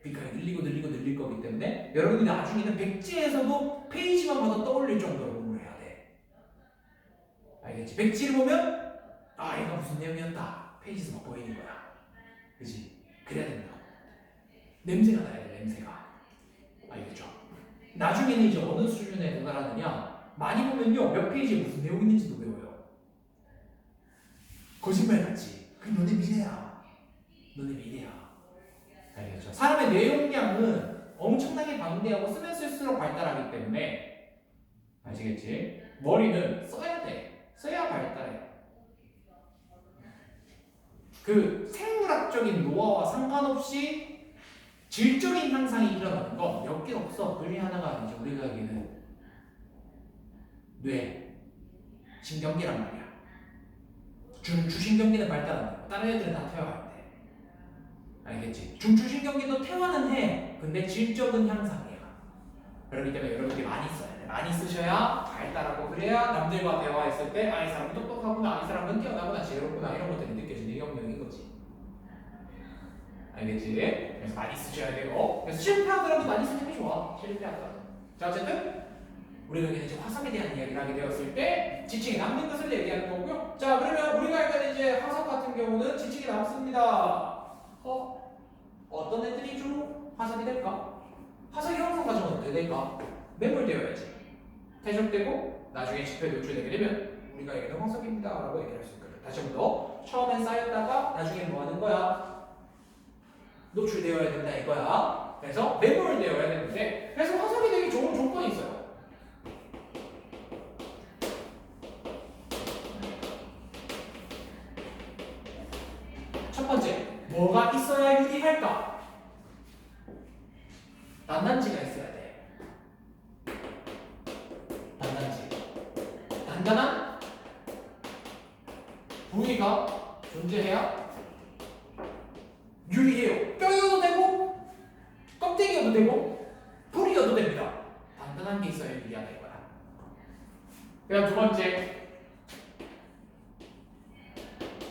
빈칸이 늘릴 거기 때문에 여러분들이 나중에는 백지에서도 페이지만 봐도 떠올릴 정도로 공부를 해야 돼. 알겠지? 백지를 보면 얘가 무슨 내용이었다. 페이지에서 막 보이는 거야. 그치? 그래야 된다. 냄새가 나야 돼. 냄새가. 알겠죠? 나중에는 이제 어느 수준에 도달하느냐 많이 보면요 몇 페이지에 무슨 내용이 있는지도 외워요. 거짓말 같지? 그게 너네 미래야. 알겠죠? 사람의 내용량은 엄청나게 방대하고 쓰면 쓸수록 발달하기 때문에 아시겠지? 머리는 써야 돼. 써야 발달해. 그 생물학적인 노화와 상관없이 질적인 향상이 일어나는 건 몇 개 없어. 그 중에 하나가 이제 우리가 얘기하는 뇌, 신경계란 말이야. 중추신경계는 발달하는 거. 다른 애들은 다 퇴화할 때. 알겠지? 중추신경계도 퇴화는 해. 근데 질적은 향상이야. 그렇기 때문에 여러분들이 많이 써야 돼. 많이 쓰셔야 발달하고 그래야 남들과 대화했을 때 이 사람은 똑똑하구나, 이 사람은 뛰어나구나, 지혜롭구나 이런 것들이 느껴지는 영역인 거지. 알겠지? 그래서 많이 쓰셔야 되고 그래서 실패하더라도 많이 쓰는 게 좋아. 실패하더라도. 자 어쨌든 우리가 이제 화석에 대한 이야기를 하게 되었을 때 지층이 남는 것을 얘기하는 거고요. 자 그러면 우리가 일단 이제 화석 같은 경우는 지층이 남습니다. 어떤 애들이 주로 화석이 될까? 화석의 형성 과정은 어떻게 될까? 매몰되어야지. 퇴적되고 나중에 지표에 노출되게 되면 우리가 얘기하는 화석입니다 라고 얘기를 할 수 있거든. 다시 한 번 더. 처음엔 쌓였다가 나중에 뭐 하는 거야? 노출되어야 된다 이거야. 그래서 매몰되어야 되는데 그래서 화석이 되기 좋은 조건이 있어요. 첫 번째, 뭐가 있어야 유리할까? 단단지가 있어야 돼. 단단지. 단단한 부위가 존재해야 유리해요. 뼈여도 되고 껍데기여도 되고 뿌리여도 됩니다. 단단한 게 있어야 유리하다 이거야. 그다음 두 번째,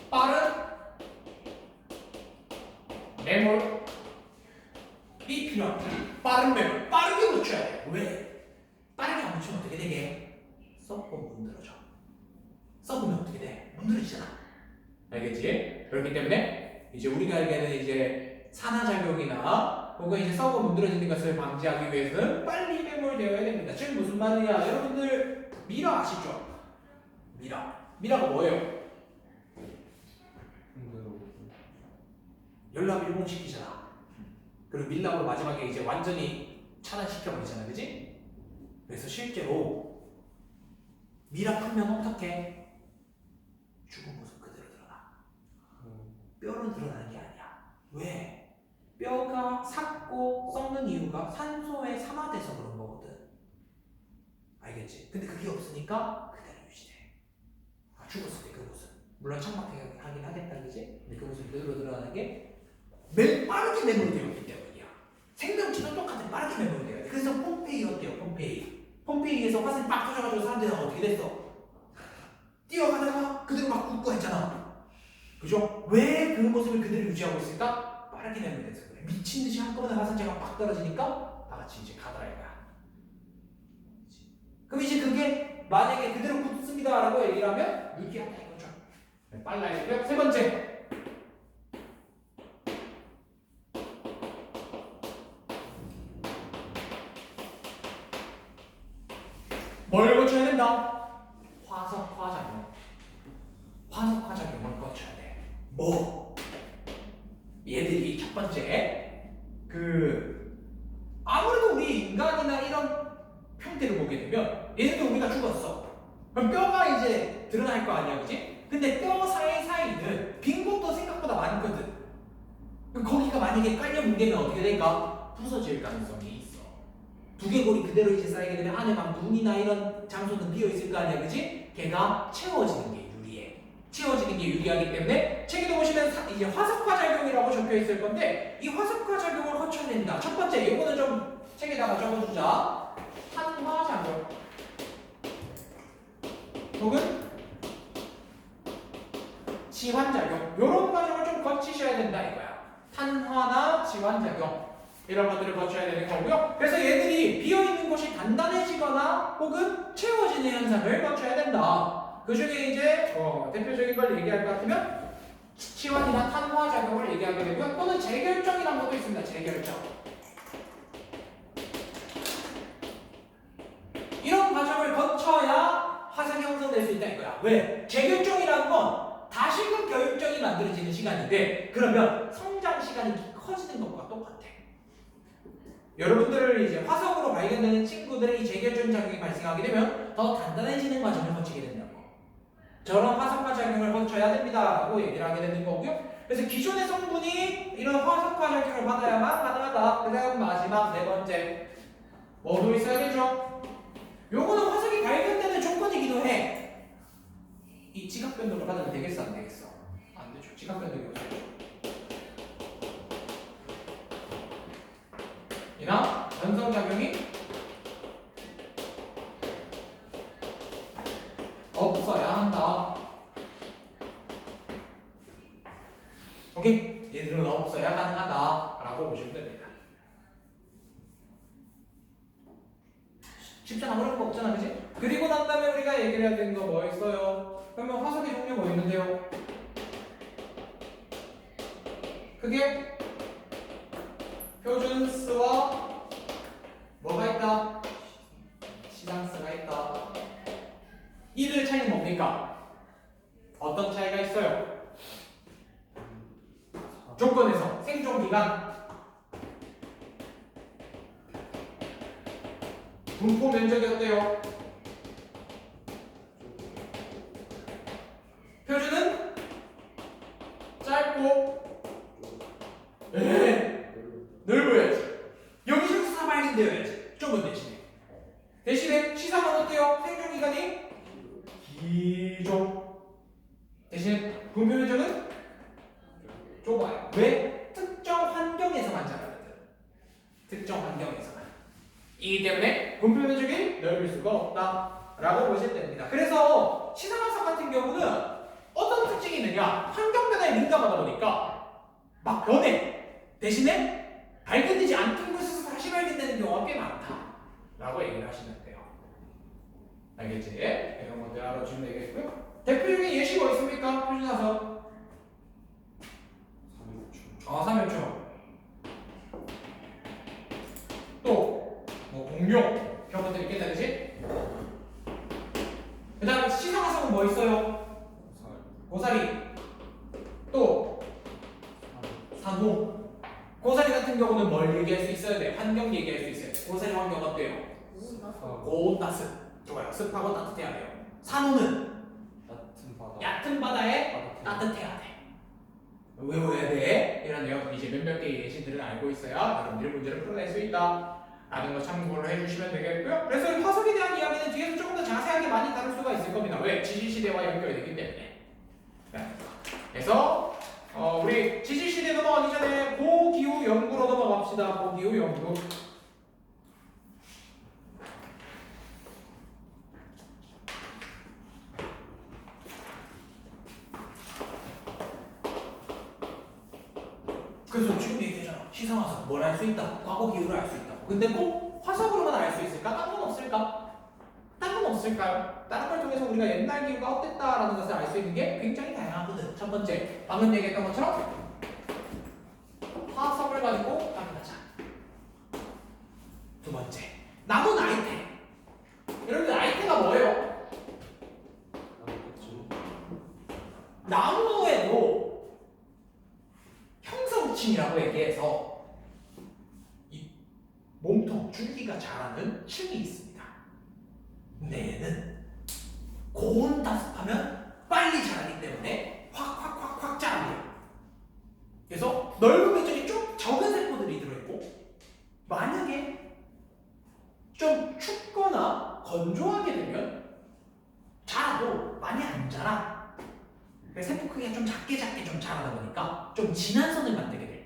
빠른 매몰이 필요합니다. 빠른 매몰, 빠르게 묻혀야 돼. 왜? 빠르게 안 묻히면 어떻게 되게? 썩고 문드러져. 썩으면 어떻게 돼? 문드러지잖아. 알겠지? 그렇기 때문에 이제 우리가 알게는 이제 산화작용이나 혹은 이제 썩어 문드러지는 것을 방지하기 위해서는 빨리 매몰되어야 됩니다. 즉 무슨 말이냐? 여러분들 미라 아시죠? 미라가 뭐예요? 연락 일봉시키잖아. 그리고 밀랍으로 마지막에 이제 완전히 차단시켜버리잖아. 그지? 그래서 실제로 미라 풀면 어떡해? 죽은 모습 그대로 드러나. 뼈로 드러나는 게 아니야. 왜? 뼈가 삭고 썩는 이유가 산소에 산화돼서 그런 거거든. 알겠지? 근데 그게 없으니까 그대로 유지돼. 죽었을 때 그 모습. 물론 창박하긴 하겠다. 그지? 근데 그 모습 그대로 드러나는 게 빠르게 매몰되었기 때문이야. 생명체는 똑같아. 빠르게 매몰돼야 돼. 그래서 폼페이 어때요? 폼페이에서 화살이 빡 터져가지고 사람들이 어떻게 됐어? 뛰어가다가 그대로 막 굳고 했잖아. 그죠? 왜 그 모습을 그대로 유지하고 있을까? 빠르게 매몰돼서 그래. 미친 듯이 한꺼번에 화살체가 빡 떨어지니까 다 같이 이제 가더라 이거야. 그럼 이제 그게 만약에 그대로 굳습니다라고 얘기를 하면 유기하다 이거죠. 빨라야 되고요. 세 번째. 뭘 고쳐야 된다? 그럼 뼈가 이제 드러날 거 아니야, 그지? 근데 뼈 사이사이는 빈 곳도 생각보다 많거든. 그럼 거기가 만약에 깔려 뭉개면 어떻게 될까? 부서질 가능성이 있어. 두개골이 그대로 이제 쌓이게 되면 안에 막 눈이나 이런 장소는 비어 있을 거 아니야, 그지? 걔가 채워지는 게 유리해. 채워지는 게 유리하기 때문에 책에도 보시면 이제 화석화 작용이라고 적혀 있을 건데 이 화석화 작용을 거쳐야 됩니다. 첫 번째, 이거는 좀 책에다가 적어주자. 탄화 작용 혹은 지환 작용, 이런 과정을 좀 거치셔야 된다 이거야. 탄화나 지환 작용 이런 것들을 거쳐야 되는 거고요. 그래서 얘들이 비어있는 곳이 단단해지거나 혹은 채워지는 현상을 거쳐야 된다. 그 중에 이제 대표적인 걸 얘기할 것 같으면 치환이나 탄화 작용을 얘기하게 되고요. 또는 재결정이라는 것도 있습니다. 재결정. 이런 과정을 거쳐야 화석이 형성될 수 있다 이거야. 왜? 재결정이라는 건 다시금 교육정이 만들어지는 시간인데 그러면 성장 시간이 커지는 것과 똑같아. 여러분들 이제 화석으로 발견되는 친구들의 이 재결정 작용이 발생하게 되면 더 단단해지는 과정을 거치게 된다고. 저런 화석화 작용을 거쳐야 됩니다라고 얘기를 하게 되는 거고요. 그래서 기존의 성분이 이런 화석화 작용을 받아야만 가능하다. 그 다음 마지막 네 번째 뭐도 있어야 되죠? 요거는 화석이 발견되는 조건이기도 해. 이 지각 변동을 받으면 되겠어 안 되겠어? 안 되죠. 지각 변동이 없어요. 이나 연성작용이 없어야 한다. 오케이? 얘들은 없어야 가능하다 라고 보시면 됩니다. 쉽잖아. 어려운 거 없잖아, 그치? 그리고 난 다음에 우리가 얘기를 해야 되는 거 뭐 있어요? 그러면 화석의 종류 뭐 있는데요? 그게 표준스와 뭐가 있다? 시상스가 있다. 이들 차이는 뭡니까? 어떤 차이가 있어요? 조건에서 생존기간, 분포 면적이 어때요? 표준은 짧고 넓어야지. 여기저기서 발견되어야지. 좁은 대신에. 대신에 시상은 어때요? 생존기간이 길죠. 대신 분포 면적은 좁아요. 왜? 특정 환경에서만 자라거든. 특정 환경에서만. 이기 때문에 분포 면적이 넓을 수가 없다 라고 보시면 됩니다. 그래서 시상화석 같은 경우는 어떤 특징이 있느냐? 환경 변화에 민감하다 보니까 막 변해. 대신에 발견되지 않던 곳에서 다시 발견되는 경우가 꽤 많다 라고 얘기를 하시면 돼요. 알겠지? 이런 것들 알아주시면 되겠고요. 대표적인 예시 뭐 있습니까? 표준화석. 삼엽충. 또 뭐 공룡 이런 것들이 있겠다, 그치? 그 다음에 시상화석은 뭐 있어요? 고사리. 또 산호. 고사리 같은 경우는 뭘 얘기할 수 있어야 돼? 환경 얘기할 수 있어요. 고사리 환경 어때요? 고온 따뜻. 좋아요. 습하고 따뜻해야 돼요. 산호는 얕은 바다에 따뜻해야 돼. 외워야 돼. 이런 내용 이제 몇몇 개의 예시들을 알고 있어야 여러분들이 문제를 풀어낼 수 있다 라는 거 참고를 해주시면 되겠고요. 그래서 화석에 대한 이야기는 뒤에서 조금 더 자세하게 많이 다룰 수가 있을 겁니다. 왜? 지질시대와 연결되기 때문에. 그래서 우리 지질시대 넘어가기 전에 고기후 연구로 넘어갑시다. 고기후 연구. 그래서 지금 얘기했잖아. 시상화석 뭘 알 수 있다. 과거 기후를 알 수 있다. 근데 꼭 화석으로만 알 수 있을까? 딴 건 없을까? 딴 건 없을까요? 다른 걸 통해서 우리가 옛날 기후가 어땠다라는 것을 알 수 있는 게 굉장히 다양하거든. 첫 번째, 방금 얘기했던 것처럼 화석을 가지고 확인하자. 두 번째, 나무 나이테. 여러분들 나이테가 뭐예요? 나무에도 형성층이라고 얘기해서 이 몸통, 줄기가 자라는 층이 있습니다. 근데 얘는 고온 다습하면 빨리 자라기 때문에 확 자라요. 그래서 넓은 면적이 좀 적은 세포들이 들어있고 만약에 좀 춥거나 건조하게 되면 자라도 많이 안 자라. 세포 크기가 좀 작게 좀 자라다 보니까 좀 진한 선을 만들게 돼요.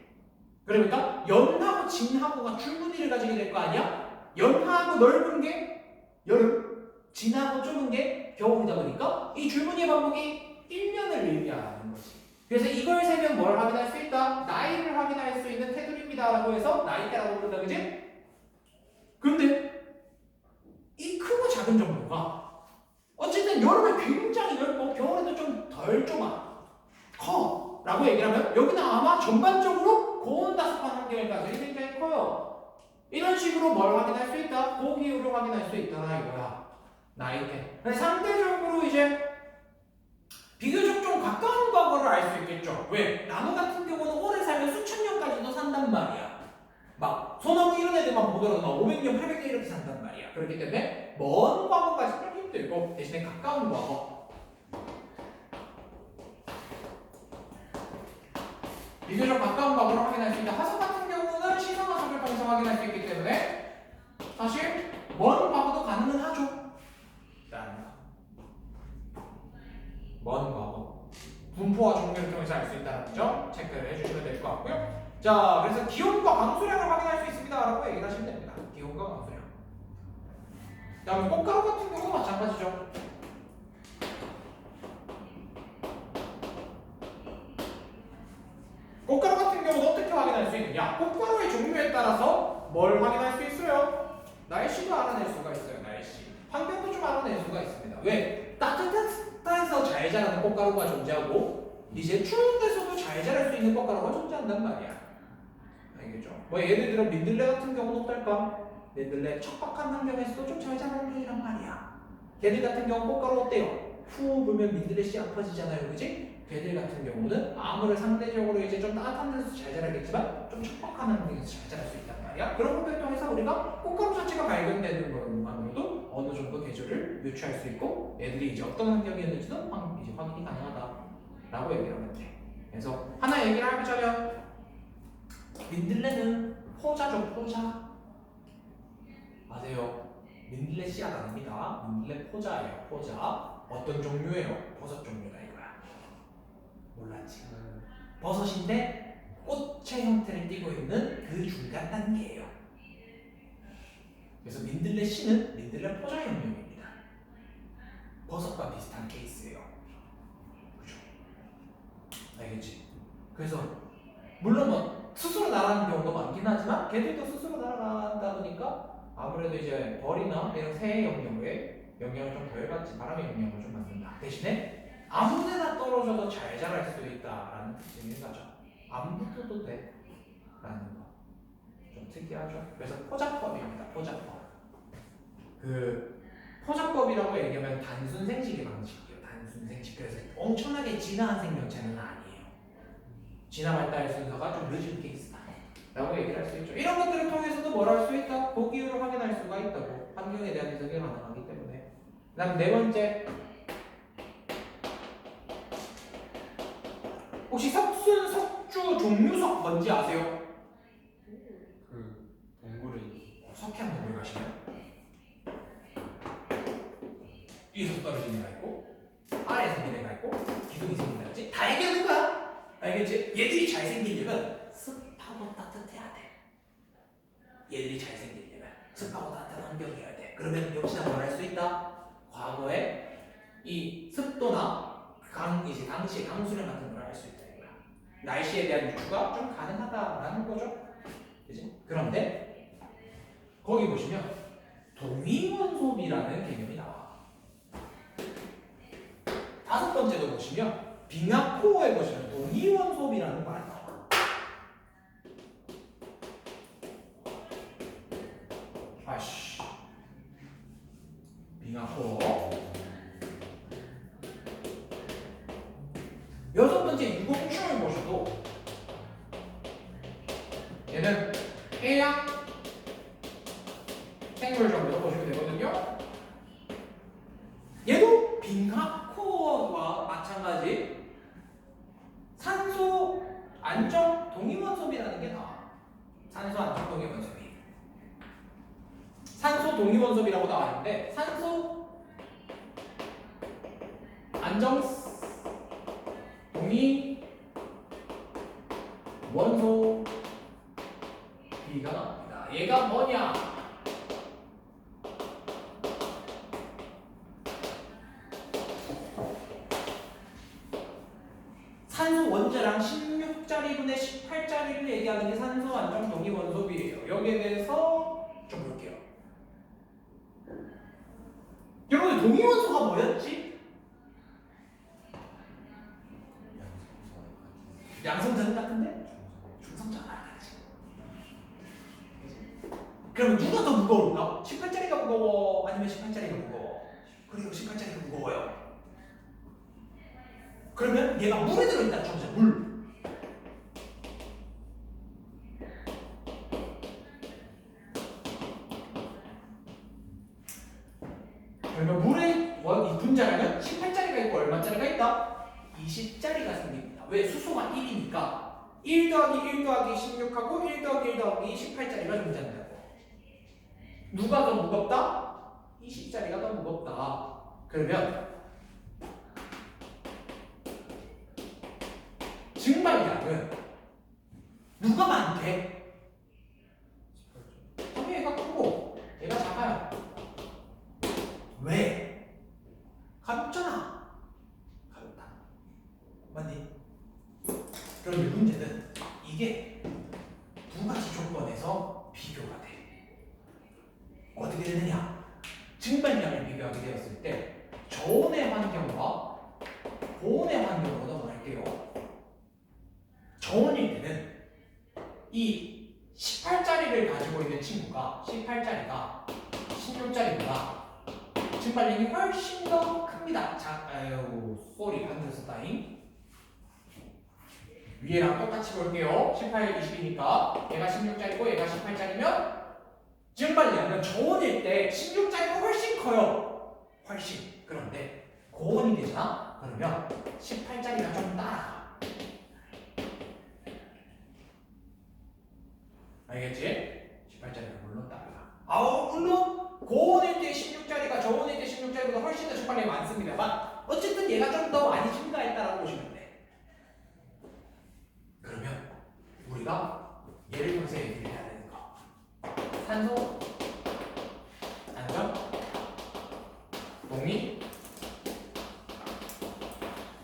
그러니까 연하고 진하고가 줄무늬를 가지게 될 거 아니야? 연하고 넓은 게 여름, 진하고 좁은 게 겨울이다 보니까 이 줄무늬의 반복이 1년을 의미하는 거지. 그래서 이걸 세면 뭘 확인할 수 있다? 나이를 확인할 수 있는 테두리입니다 라고 해서 나이대라고 부른다, 그지? 그런데 이 크고 작은 정도가 어쨌든 여름에 굉장히 넓고 겨울에도 좀 덜 좁아 커 라고 얘기를 하면 여기는 아마 전반적으로 고온 다습한 환경일 가능성이 굉장히 커요. 이런 식으로 뭘 확인할 수 있다? 고기후를 확인할 수 있다 이거야. 나이대. 상대적으로 이제 비교적 좀 가까운 과거를 알 수 있겠죠. 왜? 나무 같은 경우는 오래 살면 수천 년까지도 산단 말이야. 막 소나무 이런 애들만 보더라도 막 500년, 800년 이렇게 산단 말이야. 그렇기 때문에 먼 과거까지 좀 힘들고 대신에 가까운 과거 비교적 가까운 과거를 확인할 수 있다. 화석 같은 경우는 시선 화석을 통해서 확인할 수 있기 때문에 사실 먼 과거도 가능은 하죠. 라는 거. 먼 과거 분포와 종류를 통해서 알 수 있다는 점 체크를 해주시면 될 것 같고요. 자, 그래서 기온과 강수량을 확인할 수 있습니다 라고 얘기를 하시면 됩니다. 기온과 강수량. 그 다음에 꽃가루 같은 경우도 마찬가지죠. 꽃가루 같은 경우는 어떻게 확인할 수 있느냐? 꽃가루의 종류에 따라서 뭘 확인할 수 있어요? 날씨도 알아낼 수가 있어요. 날씨. 환경도 좀 알아낼 수가 있습니다. 왜? 따뜻해서 잘 자라는 꽃가루가 존재하고 이제 추운 데서도 잘 자랄 수 있는 꽃가루가 존재한단 말이야. 알겠죠? 뭐 예를 들어 민들레 같은 경우는 어떨까? 민들레 척박한 환경에서도 좀 잘 자라는 편이란 말이야. 걔들 같은 경우 꽃가루 어때요? 후 불면 민들레 씨앗 퍼지잖아요, 그지? 걔들 같은 경우는 아무래도 상대적으로 이제 좀 따뜻한 데서 잘 자라겠지만 좀 척박한 환경에서 잘 자랄 수 있단 말이야. 그런 것들 통해서 우리가 꽃가루 자체가 발견되는 것만으로도 어느 정도 계절을 유추할 수 있고 애들이 이제 어떤 환경이었는지도 이제 확인이 가능하다라고 얘기를 하면 돼. 그래서 하나 얘기를 하자면 민들레는 포자죠, 포자. 아세요? 민들레 씨앗 아닙니다. 민들레 포자예요, 포자. 어떤 종류예요? 버섯 종류다 이거야. 몰랐지? 버섯인데 꽃의 형태를 띠고 있는 그 중간 단계예요. 그래서 민들레 씨는 민들레 포자 형용입니다. 버섯과 비슷한 케이스예요. 그죠? 알겠지? 그래서 물론 뭐 스스로 날아가는 경우도 많긴 하지만 걔들도 스스로 날아가다 보니까 아무래도 이제 벌이나 이런 새의 영향을 좀 덜 받지, 바람의 영향을 좀 받는다. 대신에 아무데나 떨어져도 잘 자랄 수 있다라는 특징이 있는 거죠. 안 붙어도 돼 라는 거. 좀 특이하죠. 그래서 포자법입니다. 포자법. 그 포자법이라고 얘기하면 단순 생식의 방식이에요. 단순 생식. 그래서 엄청나게 진화한 생명체는 아니에요. 진화 발달 순서가 좀 늦은 케이스다 라고 얘기를 할 수 있죠. 이런 것들을 통해서도 뭘 할 수 있다? 고기율을 확인할 수가 있다고. 환경에 대한 해석이 가능하기 때문에. 그 다음 네 번째, 혹시 석순, 석주, 종류석 뭔지 아세요? 그 동굴에 석회암 동굴 가시면 위에서 떨어지는 애가 있고 아래에서 생긴 애가 있고 기둥이 생긴 애가 있지? 다 얘기하는 거야. 알겠지? 얘들이 잘 생기려면 습하고 따뜻해야 돼. 얘들이 잘 생기려면 습하고 따뜻한 환경이어야 돼. 그러면 역시나 뭘 할 수 있다? 과거에 이 습도나 당시의 강수량 같은 걸 알 수 있다 이거야. 날씨에 대한 유추가 좀 가능하다라는 거죠. 그치? 그런데 거기 보시면 동위원소비라는 개념이 나와. 다섯 번째도 보시면 빙하코어에 보시면 동위원소비라는 말이 나와. 아씨, 빙하코어. 여섯 번째 유공충을 보셔도 얘는 해양 생물 정도 보시면 되거든요. 얘도 빙하코어와 마찬가지 산소 안정 동위원소비라는 게 나와. 산소 안정 동위원소비. 산소 동위원소비라고 나와 있는데 산소 안정 동위 원소 비가 나옵니다. 얘가 뭐냐? 산소 원자량 16짜리분의 18짜리를 얘기하는 게 산소 안정 동위 원소비예요. 여기에 대해서 좀 볼게요. 여러분 동위 원소가 뭐였지? 양성자는 같은데? 중성자가 알았지. 그러면 누가 더 무거울까? 18짜리가 무거워? 아니면 18짜리가 무거워? 그리고 18짜리가 무거워요. 그러면 얘가 물에 들어있다는 쳐보자. 물. 그러면 물에 이 분자량은 18짜리가 있고 얼마짜리가 있다? 20짜리가 생깁니다. 왜? 수소가 1이니까 1 더하기 1 더하기 16하고 1 더하기 1 더하기 18짜리가 존재한다고. 누가 더 무겁다? 20짜리가 더 무겁다. 그러면 증발량은 누가 많대? 당연히 얘가 크고 얘가 작아요. 왜? 가볍잖아. 가볍다. 맞니? 그럼 이 문제는 이게 두 가지 조건에서 비교가 돼. 어떻게 되느냐? 증발량을 비교하게 되었을 때 저온의 환경과 고온의 환경으로 넘어갈게요. 저온일 때는 이 18짜리를 가지고 있는 친구가 18짜리가 16짜리보다 증발량이 훨씬 더 큽니다. 자, 아유, 쏘리 반대로 썼다잉. 위에랑 똑같이 볼게요. 18, 20이니까 얘가 16짜리고 얘가 18짜리면 증발량은 저온일 때 16짜리가 훨씬 커요. 훨씬. 그런데 고온이 되잖아? 그러면 18짜리가 좀 따라가. 알겠지? 18짜리가 물론 따라가. 물론 고온일 때 16짜리가 저온일 때 16짜리보다 훨씬 더 증발량이 많습니다만 어쨌든 얘가 좀 더 많이 증가했다라고 보시면 돼. 그러면 우리가 예를 들어서 얘기를 해야 되는 거. 산소 안정 동위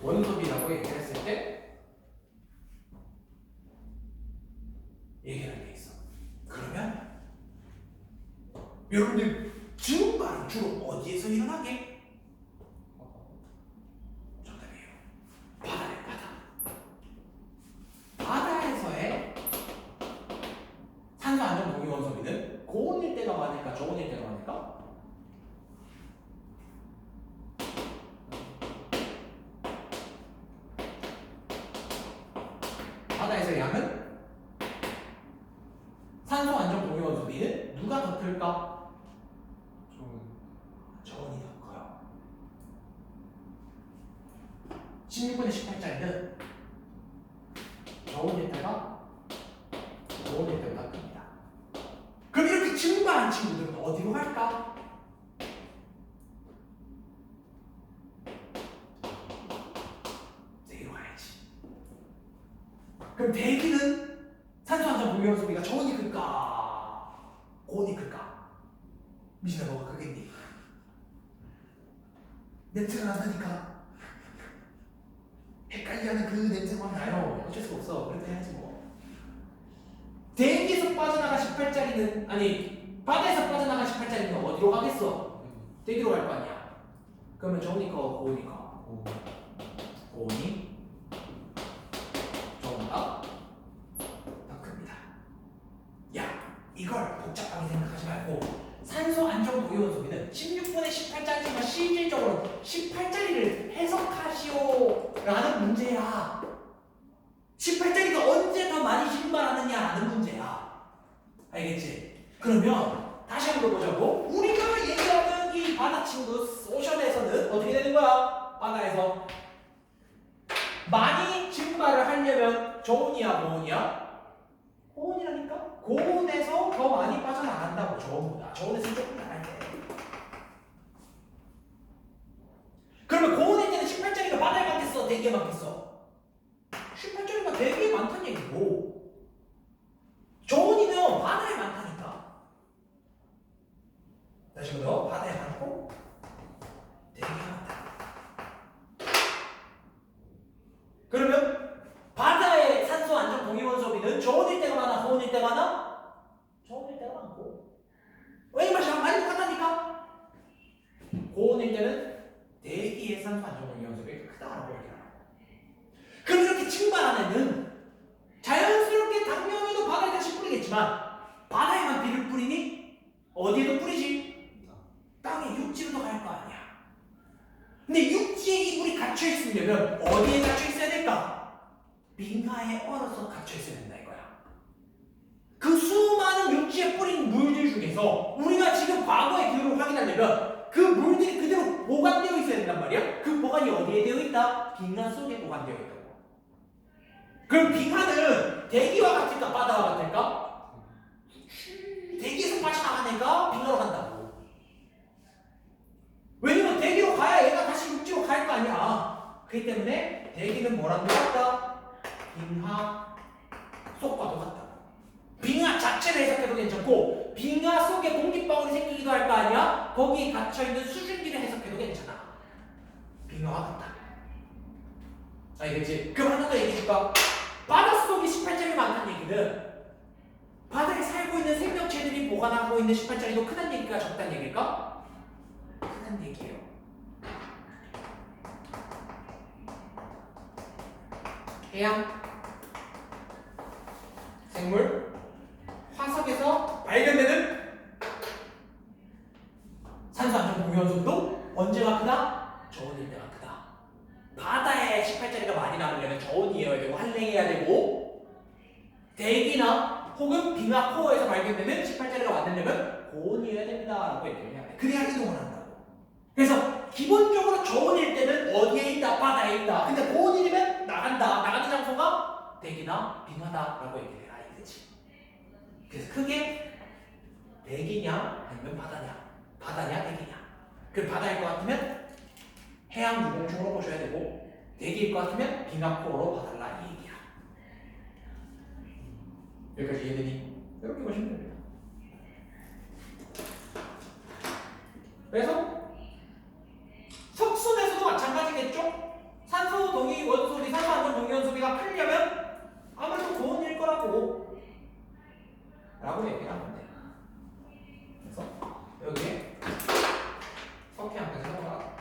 원소비라고 얘기를 했을 때 얘기를 돼 있어. 그러면 여러분들 증발은 주로 어디에서 일어나게? 정답이에요. 바다에 바다. 바다에서의 산소 안정 동위 원소비는 고온일 때가 많을까 저온일 때가 많을까? 바다에서의 양은 산소 안정 동위 원소비는 누가 더 클까? 저온이 더 커요. 16분의 18짜리는 저온일 때가 고온일 때보다 큽니다. 그럼 이렇게 증발한 친구들은 어디로 갈까? 여기로 가야지. 그럼 대기는 산소 안정 동위 원소비가 저온이 클까? 고온이 클까? 미신아 너가 크겠니? 냄새가 난다니까. 헷갈리하는 그 냄새가 나요. 어쩔 수 없어. 그렇게 해야지 뭐. 대기에서 빠져나가 18짜리는 아니 바다에서 빠져나가 18짜리는 어디로 가겠어? 대기로 갈 거 아니야. 그러면 저온이 커, 고온이 커. 고온이 저온보다 더 큽니다. 야, 이걸 복잡하게 생각하지 말고 산소 안정 동위 원소비는 16분의 18짜리지만 실질적으로 18짜리를 해석하시오라는 문제야. 18짜리가 언제 더 많이 증발하느냐라는 문제야. 알겠지? 그러면 다시 한번 보자고. 우리가 얘기하는 이 이 바다 친구 오션에서는 어떻게 되는 거야? 바다에서 많이 증발을 하려면 저온이야 고온이야? 고온이라니까? 고온에서 더 많이 빠져나간다고. 저온보다. 저온에서 조금 나갈 때. 그러면 고온일 때는 18짜리가 바다에 많겠어? 대기에 많겠어? 18짜리가 대기에 많다는 얘기고 저온이면 바다에 많다니까. 다시 한번 더. 바다에 많고 대기에 많다. 그러면 바다의 산소 안정 동위원 소비는 저온일 때가 많아? 고온일 때가 많아? 저온일 때가 많고. 왜냐면 많이 똑같다니까? 고온일 때는 대기의 산소 안정 동위원 소비가 크다라고 얘기하라. 그럼 이렇게 증발하면은 자연스럽게 당연히도 바다에 다시 뿌리겠지만 바다에만 비를 뿌리니 어디에도 뿌리지? 땅에 육지로도 갈 거 아니야. 근데 육지에 이 물이 갇혀 있으려면 어디에 갇혀 있어야 될까? 빙하에 얼어서 갇혀 있어야 된다 이거야. 그 수많은 육지에 뿌린 물들 중에서 우리가 지금 과거의 기후를 확인하려면 그 물들이 그대로 보관되어 있어야 된단 말이야. 그 보관이 어디에 되어 있다? 빙하 속에 보관되어 있다고. 그럼 빙하는 대기와 같을까? 바다와 같을까? 대기에서 빠져나가니까 빙하로 간다고. 왜냐면 대기로 가야 얘가 다시 육지로 갈 거 아니야. 그렇기 때문에 대기는 뭐랑 같다? 빙하 속과도 같다. 빙하 자체를 해석해도 괜찮고 빙하 속에 공기방울이 생기기도 할 거 아니야? 거기에 갇혀있는 수증기를 해석해도 괜찮아. 빙하와 같다. 알겠지? 그럼 하나 더 얘기해줄까? 바닷속에 18짜리 많다는 얘기는 바다에 살고 있는 생명체들이 보관하고 있는 18짜리도 크다는 얘기가 적다는 얘기일까? 크다는 얘기예요. 해양, 생물, 화석에서 발견되는 산소 안정 공유원소도 언제가 크다? 저온일 때가 크다. 바다에 18짜리가 많이 나오려면 저온이어야 되고 한랭해야 되고 대기나 혹은 빙하 코어에서 발견되는 18짜리가 만들려면 고온이어야 됩니다 라고 얘기를 해야 돼. 그래야 이동을 한다고. 그래서 기본적으로 저온일 때는 어디에 있다? 바다에 있다. 근데 고온이면 나간다. 나가는 장소가 대기나 빙하다 라고 얘기를 해야 되지. 그래서 크게 대기냐 아니면 바다냐, 바다냐 대기냐. 그 바다일 것 같으면 해양 유공충으로 보셔야 되고 대기일 것 같으면 빙하 코어로 봐달라 이 얘기야. 여기까지 이해되니? 이렇게 보시면 됩니다. 그래서 석순에서도 마찬가지겠죠? 산소 동위 원소비, 산소 안전 동위 원소비가 풀려면 아무래도 고온일 거라고 라고 얘기를 하면 돼. 그래서 여기에 석회암까지 넣어라.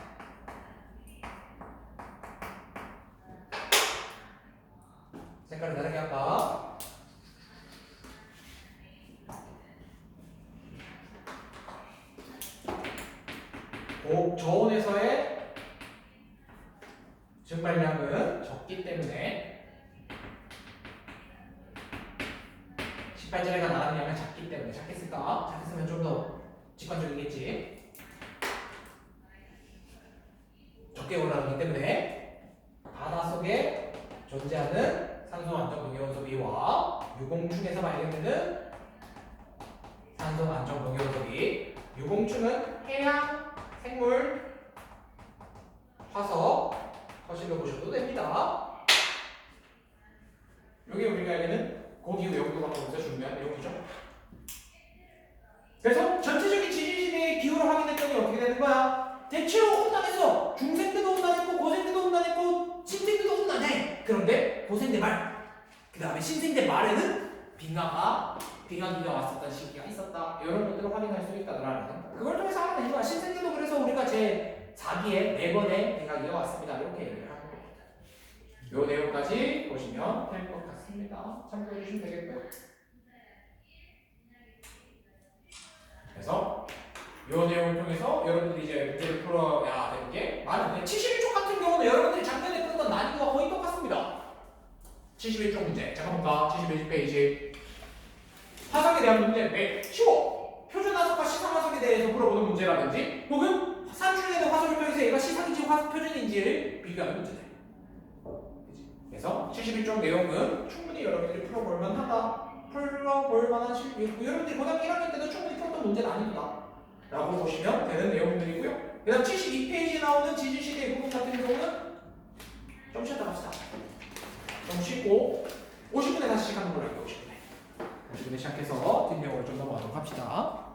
색깔을 다르게 할까? 저온에서의 증발량은 적기 때문에 18짜리가 나가는 양은 작기 때문에 작겠을까? 작겠으면 좀 더 직관적이겠지. 적게 올라가기 때문에 바다 속에 존재하는 산소 안정 동위원 소비와 유공충에서 발견되는 산소 안정 동위원 소비. 유공충은 해양, 생물, 화석, 거실로 보셔도 됩니다. 여기 우리가 알기는 고기후 영도가 보면서 중요한 내용이죠. 그래서 전체적인 지질지대의 기후를 확인했더니 어떻게 되는 거야? 대체로 온난해서 중생 때도 온난했고 고생 때도 온난했고 신생 때도 온난해. 그런데 고생 때 말, 그 다음에 신생 때 말에는 빙하기가 왔었던 시기가 있었다. 이런 것들을 확인할 수 있다더라는 그걸 통해서 하는 거야. 신생 때도 그래서 우리가 제 4기에 4번의 빙하기가 왔습니다. 이렇게 얘기를 하는 거거든. 요 내용까지 보시면 될 것 같습니다. 참고해 주시면 되겠고요. 그래서 요 내용을 통해서 여러분들이 이제 문제를 풀어야 되는 게 많은데 71쪽 같은 경우는 여러분들이 작년에 풀었던 난이도와 거의 똑같습니다. 71쪽 문제. 잠깐 볼까? 71페이지. 화석에 대한 문제 왜 쉬워? 표준 화석과 시상 화석에 대해서 물어보는 문제라면 비교하든지 혹은 산출되는 화살표에서 얘가 시상인지 화표준인지를 비교하는 문제들. 그치? 그래서 71쪽 내용은 충분히 여러분들이 풀어볼 만하다. 풀어볼 만한 실기고 여러분들이 고등학교 1학년 때도 충분히 풀었던 문제는 아닙니다. 라고 보시면 되는 내용들이고요. 그 다음 72페이지에 나오는 지진시대의 부분 같은 경우는 좀 쉬었다 갑시다. 좀 쉬고 50분에 다시 시작하는 걸로 할게요. 50분에 시작해서 뒷내용을 좀 넘어가도록 합시다.